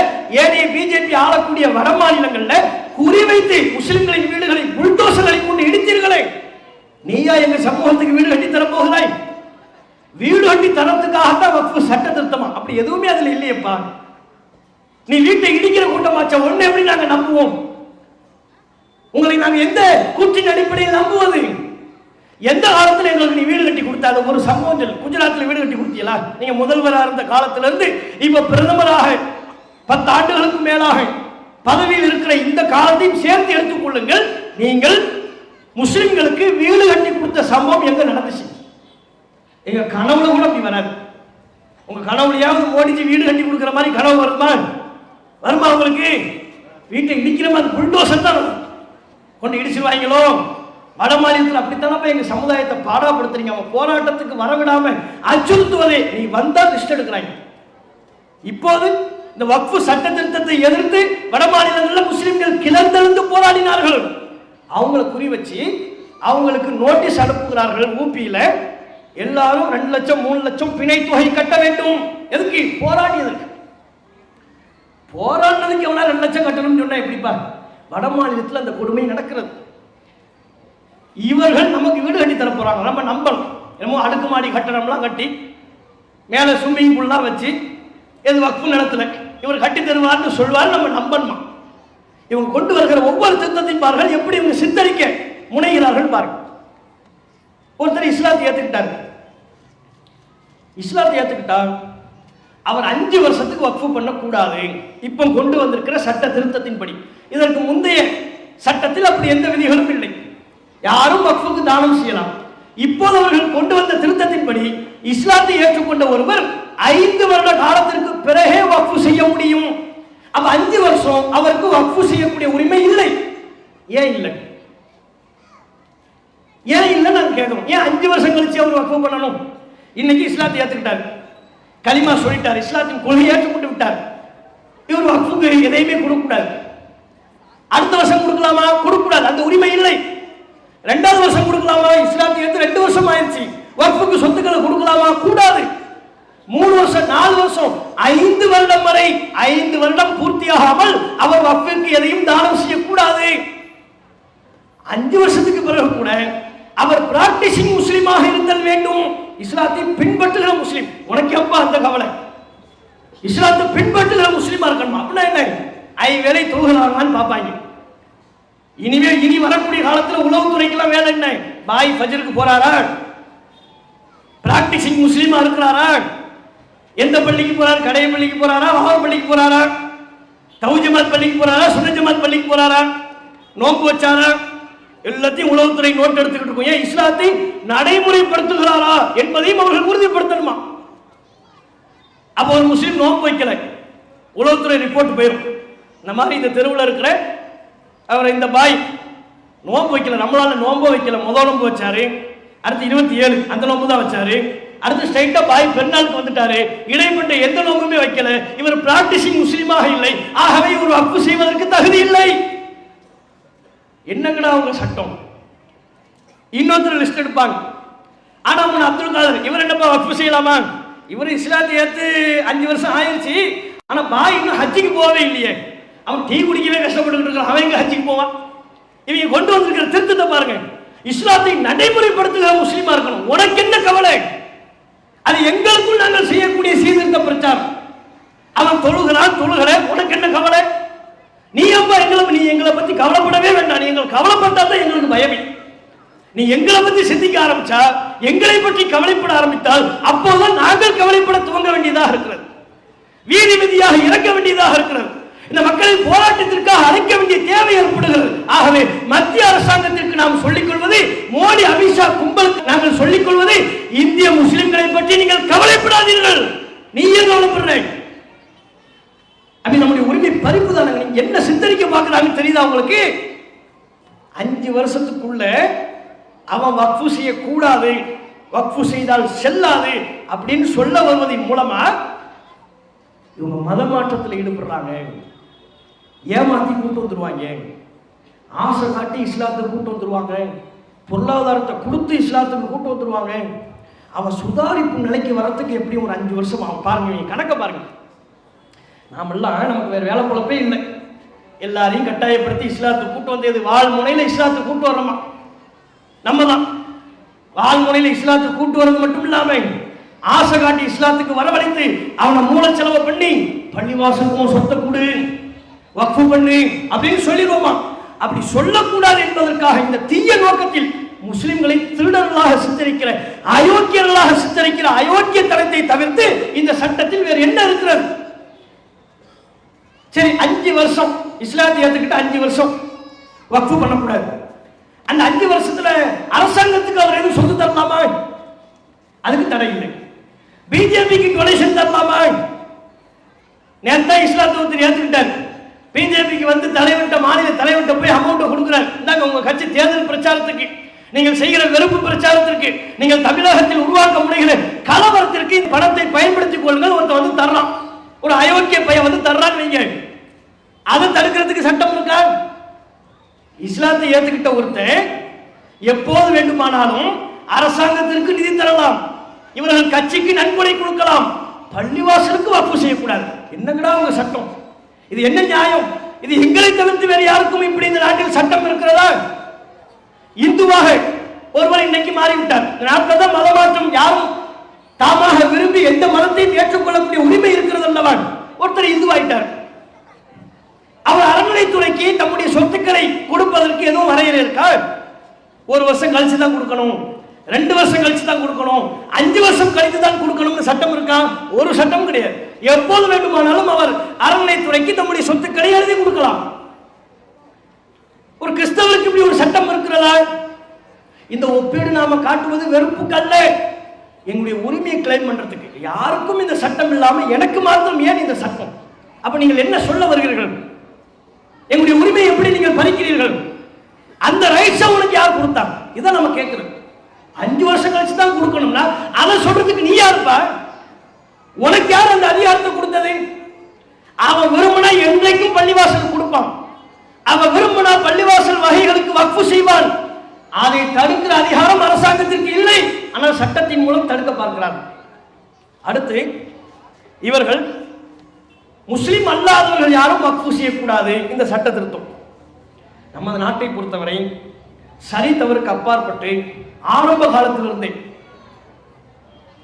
ஏனைய பிஜேபி ஆளக்கூடிய வட மாநிலங்கள்ல குறிவைத்து முஸ்லிம்களின் வீடுகளை புல்டோசர்களை கொண்டு இடித்தீர்களே, நீயா எங்க சமூகத்துக்கு வீடு கட்டி தர போகிறாய்? வீடு கட்டி தரத்துக்காகத்தான் வக்ஃப் சட்ட திருத்தமா? அப்படி எதுவுமே அதுல இல்லையப்பா. நீ வீட்டை இடிக்கிற கூட்டமாச்சா ஒண்ணு எப்படி நாங்க நம்புவோம்? உங்களை நாங்க எந்த கூற்றின் அடிப்படையில் நம்புவது? எந்த காலத்துல எங்களுக்கு நீ வீடு கட்டி கொடுத்தாத ஒரு சம்பவம் சொல்லு. குஜராத்தில் வீடு கட்டி கொடுத்தீங்களா? நீங்க முதல்வராக இருந்த காலத்துல இருந்து இப்ப பிரதமராக 10 ஆண்டுகளுக்கு மேலாக பதவியில் இருக்கிற இந்த காலத்தையும் சேர்த்து எடுத்துக் கொள்ளுங்கள். நீங்கள் முஸ்லிம்களுக்கு வீடு கட்டி கொடுத்த சம்பவம் எங்க நடந்துச்சு? எங்க கனவுல கூட அப்படி வராது. உங்க கனவுலையாவது மோடிஜி வீடு கட்டி கொடுக்கிற மாதிரி கனவு வருமா? வருமா உங்களுக்கு? வீட்டை இடிக்கிற மாதிரி புல்டோசர் தான் கொண்டு இடிச்சிருவாங்களோ? வட மாநிலத்தில் அப்படித்தானப்ப எங்க சமுதாயத்தை பாடாப்படுத்துறீங்க. அவன் போராட்டத்துக்கு வரவிடாம அச்சுறுத்துவதே. நீ வந்தா லிஸ்ட் எடுக்கிறாங்க. இப்போது இந்த வக்ஃப் சட்ட திருத்தத்தை எதிர்த்து வட மாநிலங்களில் முஸ்லிம்கள் கிளர்ந்தெழுந்து போராடினார்கள். அவங்கள குறி வச்சு அவங்களுக்கு நோட்டீஸ் அனுப்புகிறார்கள். ஊபியில எல்லாரும் 2 லட்சம் 3 லட்சம் பிணை தொகை கட்ட வேண்டும். எதுக்கு? போராடியதற்கு. போராடினதுக்கு எவனா 2 லட்சம் கட்டணும்னு சொன்னா எப்படிப்பா? வட மாநிலத்தில் அந்த கொடுமை நடக்கிறது. இவர்கள் நமக்கு வீடு கட்டி தர போறாங்க, நம்ம நம்பணும். என்னமோ அடுக்குமாடி கட்டணம்லாம் கட்டி மேல ஸ்விம்மிங் பூல்லாம் வச்சு எது வக்ஃப் நிலத்துல இவர் கட்டி தருவார்னு சொல்வார், நம்ம நம்பணுமா? இவங்க கொண்டு வருகிற ஒவ்வொரு திருத்தத்தின் பார்கள் எப்படி இவங்க சித்தரிக்க முனைகிறார்கள் பாருங்க. ஒருத்தர் இஸ்லாத்தை ஏத்துக்கிட்டார். இஸ்லாத்தை ஏத்துக்கிட்டார், அவர் 5 வருஷத்துக்கு வக்ஃப் பண்ணக்கூடாது. இப்ப கொண்டு வந்திருக்கிற சட்ட திருத்தத்தின்படி. இதற்கு முந்தைய சட்டத்தில் அப்படி எந்த விதிகளும் இல்லை. யாரும் வக்ஃபுக்கு தானம் செய்யலாம். இப்போது அவர்கள் கொண்டு வந்த திருத்தத்தின்படி இஸ்லாத்தை ஏற்றுக்கொண்ட ஒருவர் 5 வருட காலத்திற்கு பிறகே வக்ஃப் செய்ய முடியும். அப்ப 5 வருஷம் அவருக்கு வக்ஃப் செய்யக்கூடிய உரிமை இல்லை. ஏன் இல்லை? ஏன் இல்லை நாங்க கேட்கிறோம். ஏன் 5 வருஷம் கழிச்சு அவர் வக்ஃப் பண்ணணும்? இன்னைக்கு இஸ்லாத்தை ஏத்துக்கிட்டார், கலிமா சொல்லிட்டார், இஸ்லாத்தின் கொள்கையை ஏற்றுக்கொண்டு விட்டார். இவர் வக்ஃபுக்கு எதையுமே கொடுக்கக்கூடாது. அடுத்த வருஷம் கொடுக்கலாமா? கொடுக்கக்கூடாது, அந்த உரிமை இல்லை. 2வது வருஷம் கொடுக்கலாமா? இஸ்லாத்தை ஏற்று 2 வருஷம் ஆயிடுச்சு. வக்ஃபுக்கு சொத்துக்களை கொடுக்கலாமா? கூடாது. 3 வருஷம் 4 வருஷம் 5 வருடம் வரை 5 வருடம் பூர்த்தியாகாமல் அவர் வக்ஃபிற்கு எதையும் தானம் செய்யக்கூடாது. 5 வருஷத்துக்கு பிறகு கூட அவர் பிராக்டிசிங் முஸ்லிமாக இருத்தல் வேண்டும். இஸ்லாத்தை பின்பற்றுகிற முஸ்லிம். உனக்கு எப்ப அந்த கவலை? இஸ்லாத்தை பின்பற்றுகிற முஸ்லிமா இருக்கணும். அப்படின்னா என்ன? வேலை தொழுகிறாங்கன்னு பார்ப்பாங்க. இனி வரக்கூடிய காலத்தில் உளவுத்துறைக்கெல்லாம் வேலை என்ன? பாய் ஃபஜருக்கு போறாரா? பிராக்டிசிங் முஸ்லிமா இருக்கிறாரா? எந்த பள்ளிக்கு போறாரு? கடைய பள்ளிக்கு போறாரா? வாகர் பள்ளிக்கு போறாரா? தௌஜமாத் பள்ளிக்கு போறாரா? சுன்னஜமாத் பள்ளிக்கு போறாரா? நோன்பு வச்சாரா? எல்லாத்தையும் உளவுத்துறை நோட் எடுத்துக்கிட்டு இருக்கும். ஏன்? இஸ்லாத்தை நடைமுறைப்படுத்துகிறாரா என்பதையும் அவர்கள் உறுதிப்படுத்தணுமா? அப்ப ஒரு முஸ்லீம் நோன்பு வைக்கல, உளவுத்துறை ரிப்போர்ட் போயிடும். இந்த மாதிரி இந்த தெருவில் இருக்கிற அவர் இந்த பாய் நோன்பு வைக்கல, நம்மளால நோன்பு வைக்கல. முதல் நோன்பு வச்சாரு, அடுத்து 27 அந்த நோன்பு தான் வச்சாரு. அடுத்து ஸ்ட்ரைட்டா பாய் பெருநாளுக்கு வந்துட்டாரு, இடைப்பட்ட எந்த நோன்புமே வைக்கல. இவர் பிராக்டிசிங் முஸ்லீமாக இல்லை, ஆகவே இவர் வக்ஃப் செய்வதற்கு தகுதி இல்லை. என்னங்கடா அவங்க சட்டம்? இன்னொருத்தர் லிஸ்ட் எடுப்பாங்க. ஆனா அவன் அப்துல் காதர் இவர் என்னப்பா வக்ஃப் செய்யலாமா? இவர் இஸ்லாத்தை ஏத்து 5 வருஷம் ஆயிடுச்சு, ஆனா பாய் இன்னும் ஹஜ்ஜிக்கு போகவே இல்லையே. அவன் டீ குடிக்கவே கஷ்டப்பட்டு இருக்கான், அவன் எங்க ஹஜ்ஜிக்கு போவான்? இவங்க கொண்டு வந்திருக்கிற திருத்தத்தை பாருங்க. இஸ்லாத்தை நடைமுறைப்படுத்துகிற முஸ்லீமா இருக்கணும். உனக்கு என்ன கவலை? அது எங்களுக்குள் நாங்கள் செய்யக்கூடிய சீர்திருத்த பிரச்சாரம். அவன் தொழுகிறான், தொழுகிற, உனக்கு என்ன கவலை? நீ எங்களை பத்தி கவலைப்படவே வேண்டாம். நீ எங்களை கவலைப்பட்டா தான் எங்களுக்கு பயமே. நீ எங்களை பத்தி சிந்திக்க ஆரம்பிச்சா, எங்களை பற்றி கவலைப்பட ஆரம்பித்தால் அப்போதான் நாங்கள் கவலைப்பட துவங்க வேண்டியதாக இருக்கிறது. வீதி வீதியாக இறக்க வேண்டியதாக இருக்கிறது. இந்த மக்களின் போராட்டத்திற்காக அழைக்க வேண்டிய தேவை ஏற்படுகிறது. ஆகவே மத்திய அரசாங்கத்திற்கு நாம் சொல்லிக் கொள்வது, மோடி அமித்ஷா கும்பலுக்கு நாங்கள் சொல்லிக் கொள்வது, இந்திய முஸ்லிம்களை பற்றி நீங்கள் கவலைப்படாதீர்கள். நீ ஏன் கவலைப்படுற? அப்படி நம்முடைய உரிமை பறிப்பு தானே. நீங்க என்ன சித்தரிக்க பார்க்கிறாங்க தெரியுதா உங்களுக்கு? 5 வருஷத்துக்குள்ள அவன் வக்ஃபு செய்யக்கூடாது, வக்ஃபு செய்தால் செல்லாது அப்படின்னு சொல்ல வருவதன் மூலமா இவங்க மதமாற்றத்தில் ஈடுபடுறாங்க. ஏமாத்தி கூட்டு வந்துருவாங்க, ஆசை காட்டி இஸ்லாத்துக்கு கூட்டு வந்துருவாங்க, பொருளாதாரத்தை கொடுத்து இஸ்லாத்துக்கு கூட்டு வந்துருவாங்க. அவன் சுதாரிப்பு நிலைக்கு வரத்துக்கு எப்படி ஒரு 5 வருஷம் ஆகும் பாருங்க. கணக்க பாருங்க. நாமெல்லாம் நமக்கு வேற வேலை பொழப்பே இல்லை. எல்லாரையும் கட்டாயப்படுத்தி இஸ்லாத்துக்கு கூட்டு வந்தது. வாழ்முனையில் இஸ்லாத்துக்கு கூட்டு வர்றோமா நம்ம தான். வாழ்முனையில் இஸ்லாத்துக்கு கூட்டு வர்றது மட்டும் இல்லாம ஆசை காட்டி இஸ்லாத்துக்கு வரவழைத்து அவனை மூலச்செலவை பண்ணி பள்ளிவாசலுக்கும் சொத்தை கூடு, வக்ஃபு பண்ணு அப்படின்னு சொல்லிடுவோமா? அப்படி சொல்லக்கூடாது என்பதற்காக இந்த தீய நோக்கத்தில் முஸ்லிம்களை திருடர்களாக சித்தரிக்கிற, அயோக்கியர்களாக சித்தரிக்கிற அயோக்கியத்தனத்தை தவிர்த்து இந்த சட்டத்தில் வேறு என்ன இருக்கிறது? சரி, 5 வருஷம் இஸ்லாத்தை ஏத்துக்கிட்டு 5 வருஷம் வக்ஃபு பண்ணக்கூடாது. அந்த 5 வருஷத்துல அரசாங்கத்துக்கு அவர் எதுவும் சொத்து தரலாமா? அதுக்கு தடை இல்லை. பிஜேபிக்கு டொனேஷன் தரலாமா? நேரத்தா இஸ்லாத்தை ஒருத்தர் ஏத்துக்கிட்டார். பிஜேபிக்கு வந்து தலைவர்கிட்ட, மாநில தலைவர்கிட்ட போய் அமௌண்ட் கொடுக்குறாரு. இந்தாங்க உங்க கட்சி தேர்தல் பிரச்சாரத்துக்கு, நீங்கள் செய்கிற வெறுப்பு பிரச்சாரத்திற்கு, நீங்கள் தமிழகத்தில் உருவாக்க முடிகிற கலவரத்திற்கு இந்த பணத்தை பயன்படுத்திக் கொள்ளுங்கள். ஒருத்தர் வந்து தர்றான், ஒரு அயோக்கிய பையன் வந்து தர்றான்னு வைங்க. அதை தடுக்கிறதுக்கு சட்டம் இருக்கா? இஸ்லாத்தை ஏத்துக்கிட்ட ஒருத்தர் எப்போது வேண்டுமானாலும் அரசாங்கத்திற்கு நிதி தரலாம், இவர்கள் கட்சிக்கு நன்கொடை கொடுக்கலாம், பள்ளிவாசலுக்கு வக்ஃபு செய்யக்கூடாது. என்னங்கடா உங்க சட்டம்? இது என்ன நியாயம்? இது எங்களை தவிர்த்து வேறு யாருக்கும் இப்படி இந்த நாட்டில் சட்டம் இருக்கிறதா? இந்துவாக ஒருவர் இன்னைக்கு மாறிவிட்டார். இந்த நாட்டில் தான் மதமாற்றம் யாரும் தாமாக விரும்பி எந்த மதத்தையும் ஏற்றுக்கொள்ளக்கூடிய உரிமை இருக்கிறது அல்லவா? ஒருத்தர் இந்துவாயிட்டார். அவர் அறநிலைத்துறைக்கு தம்முடைய சொத்துக்களை கொடுப்பதற்கு எதுவும் வரையறை இருக்கா? 1 வருஷம் கழிச்சு தான் கொடுக்கணும், 2 வருஷம் கழிச்சு தான் கொடுக்கணும், 5 வருஷம் கழித்து தான் கொடுக்கணும்னு சட்டம் இருக்கா? ஒரு சட்டம் கிடையாது. எப்போது வேண்டுமானாலும் அவர் அறநிலைத்துறைக்கு தம்முடைய சொத்துக்களை எழுதி கொடுக்கலாம். ஒரு கிறிஸ்தவருக்கு இப்படி ஒரு சட்டம் இருக்கிறதா? இந்த ஒப்பீடு நாம காட்டுவது வெறுப்புக்கு அல்ல, எங்களுடைய உரிமையை கிளைம் பண்றதுக்கு. யாருக்கும் இந்த சட்டம் இல்லாம எனக்கு மாத்திரம் ஏன் இந்த சட்டம்? அப்ப நீங்கள் என்ன சொல்ல வருகிறீர்கள்? எங்களுடைய உரிமையை எப்படி நீங்கள் பறிக்கிறீர்கள்? அந்த ரைட்ஸ் உனக்கு யார் கொடுத்தாங்க? இதான் நம்ம கேட்கிறோம். 5 வருஷம் கழிச்சு தான் கொடுக்கணும்னா அதை சொல்றதுக்கு நீ யாருப்பா? உனக்கு யார் அந்த அதிகாரத்தை கொடுத்தது? அவன் விரும்பினா என்றைக்கும் பள்ளிவாசல் கொடுப்பான், அவன் விரும்பினா பள்ளிவாசல் வகைகளுக்கு வக்ஃபு செய்வான். அதை தடுக்கிற அதிகாரம் அரசாங்கத்திற்கு இல்லை, ஆனால் சட்டத்தின் மூலம் தடுக்க பார்க்கிறார்கள். அடுத்து இவர்கள் முஸ்லிம் அல்லாதவர்கள் யாரும் வக்ஃபு செய்யக்கூடாது. இந்த சட்ட திருத்தம் நமது நாட்டை பொறுத்தவரை சரி தவறுக்கு அப்பாற்பட்டு ஆரம்ப காலத்திலிருந்தே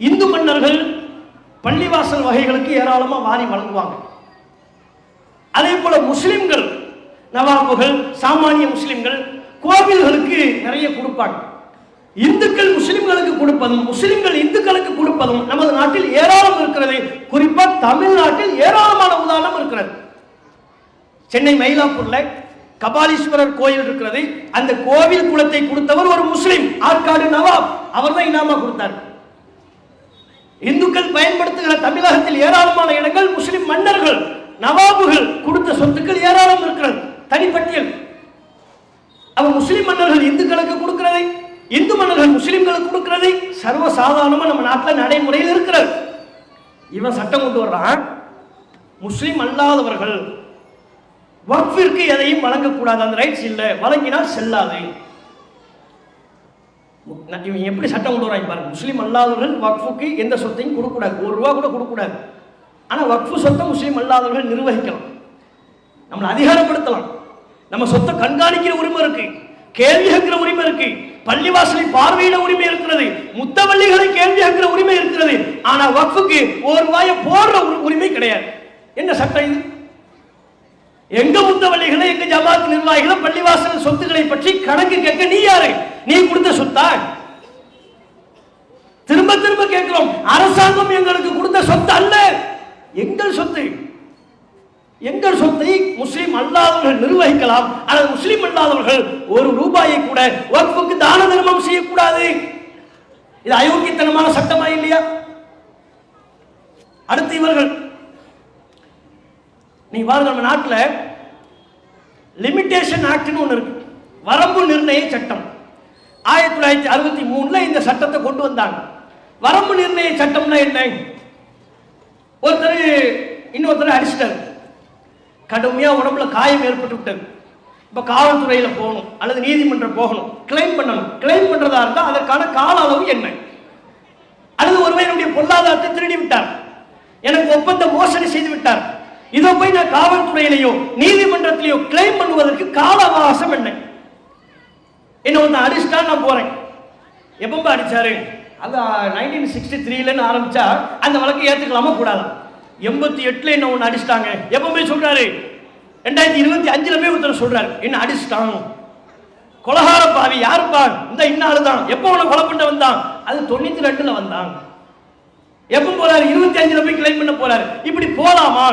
இந்து மன்னர்கள் பள்ளிவாசல் வகைகளுக்கு ஏராளமா வாரி வழங்குவாங்க. அதே போல முஸ்லிம்கள், நவாபுகள், சாமானிய முஸ்லிம்கள் கோவில்களுக்கு நிறைய கொடுப்பாங்க. இந்துக்கள் முஸ்லிம்களுக்கு கொடுப்பதும், முஸ்லிம்கள் இந்துக்களுக்கு கொடுப்பதும் நமது நாட்டில் ஏராளம் இருக்கிறது. குறிப்பா தமிழ்நாட்டில் ஏராளமான உதாரணம் இருக்கிறது. சென்னை மயிலாப்பூர்ல கபாலீஸ்வரர் கோயில் இருக்கிறது. அந்த கோவில் குளத்தை கொடுத்தவர் ஒரு முஸ்லிம், ஆற்காடு நவாப். அவர் தான் இனாமா கொடுத்தார். இந்துக்கள் பயன்படுத்துகிற தமிழகத்தில் ஏராளமான இடங்கள் முஸ்லிம் மன்னர்கள், நவாபுகள் கொடுத்த சொத்துக்கள் ஏராளம் இருக்கிறது. தனிப்பட்டியல். அவர் முஸ்லிம் மன்னர்கள் இந்துக்களுக்கு கொடுக்கிறது, இந்து மன்னர்கள் முஸ்லிம்களுக்கு கொடுக்கிறது சர்வசாதாரணமா நம்ம நாட்டில் நடைமுறையில் இருக்கிறது. இவன் சட்டம் கொண்டு வர்றான், முஸ்லிம் அல்லாதவர்கள் வக்ஃபிற்கு எதையும் வழங்கக்கூடாது, அந்த ரைட்ஸ் இல்லை, வழங்கினால் செல்லாது. இவன் எப்படி சட்டம் கொண்டு வராங்க பாருங்க. முஸ்லீம் அல்லாதவர்கள் வக்ஃபுக்கு எந்த சொத்தையும் கொடுக்கக்கூடாது, 1 ரூபா கூட கொடுக்கக்கூடாது. ஆனால் வக்ஃபு சொத்தை முஸ்லீம் அல்லாதவர்கள் நிர்வகிக்கலாம், நம்மளை அதிகாரப்படுத்தலாம். நம்ம சொத்தை கண்காணிக்கிற உரிமை இருக்கு, கேள்வி கேட்கிற உரிமை இருக்கு, பள்ளிவாசலை பார்வையிட உரிமை இருக்கிறது, முத்தவள்ளிகளை கேள்வி கேட்கிற உரிமை இருக்கிறது. ஆனா வக்ஃபுக்கு 1 ரூபாயை போடுற உரிமை கிடையாது. என்ன சட்டம் இது? எங்க முத்தவள்ளிகளை, எங்க ஜமாத் நிர்வாகிகளை பள்ளிவாசல் சொத்துக்களை பற்றி கணக்கு கேட்க நீ யாரு? நீ கொடுத்த சொத்தா? திரும்ப திரும்ப கேட்கிறோம், அரசாங்கம் எங்களுக்கு கொடுத்த சொத்து அல்ல, எங்கள் சொத்து. எங்கள் சொத்தை முஸ்லிம் அல்லாதவர்கள் நிர்வகிக்கலாம், ஆனால் முஸ்லிம் அல்லாதவர்கள் 1 ரூபாயை கூட வக்ஃபுக்கு தான தர்மம் செய்யக்கூடாது. இது அயோக்கியத்தனமான சட்டமா இல்லையா? அடுத்து இவர்கள், நீ பாருங்க, நம்ம நாட்டில் லிமிடேஷன் ஆக்ட்னு ஒன்று இருக்கு, வரம்பு நிர்ணய சட்டம். 1963 இந்த சட்டத்தை கொண்டு வந்தாங்க. வரம்பு நிர்ணய சட்டம்னா என்ன? ஒருத்தர் இன்னொருத்தர் அடிச்சிட்டாரு, கடுமையா உடம்புல காயம் ஏற்பட்டு விட்டது. இப்ப காவல்துறையில போகணும் அல்லது நீதிமன்றம் போகணும், கிளைம் பண்ணணும். கிளைம் பண்றதா இருந்தா அதற்கான கால அளவு என்ன? அல்லது ஒருவர் என்னுடைய பொருளாதாரத்தை திருடி விட்டார், எனக்கு ஒப்பந்த மோசடி செய்து விட்டார், இதை போய் நான் காவல்துறையிலேயோ நீதிமன்றத்திலேயோ கிளைம் பண்ணுவதற்கு கால அவகாசம் என்ன? என்ன ஒன்று அடிச்சுட்டா நான் போறேன். எப்ப அடிச்சாரு? அது 1963 ஆரம்பிச்சா அந்த வழக்கு ஏத்துக்கலாமா கூடாதா? 88 என்ன ஒன்று அடிச்சிட்டாங்க. எப்பவுமே சொல்றாரு 2025 போய் ஒருத்தர் சொல்றாரு என்ன அடிச்சிட்டாங்க, கொலகார பாவி யாருப்பா, இந்த இன்னாலுதான் எப்ப உன கொலை பண்ண வந்தான், அது 92 வந்தான். எப்ப போறாரு? 25 போய் கிளைம் பண்ண போறாரு. இப்படி போலாமா?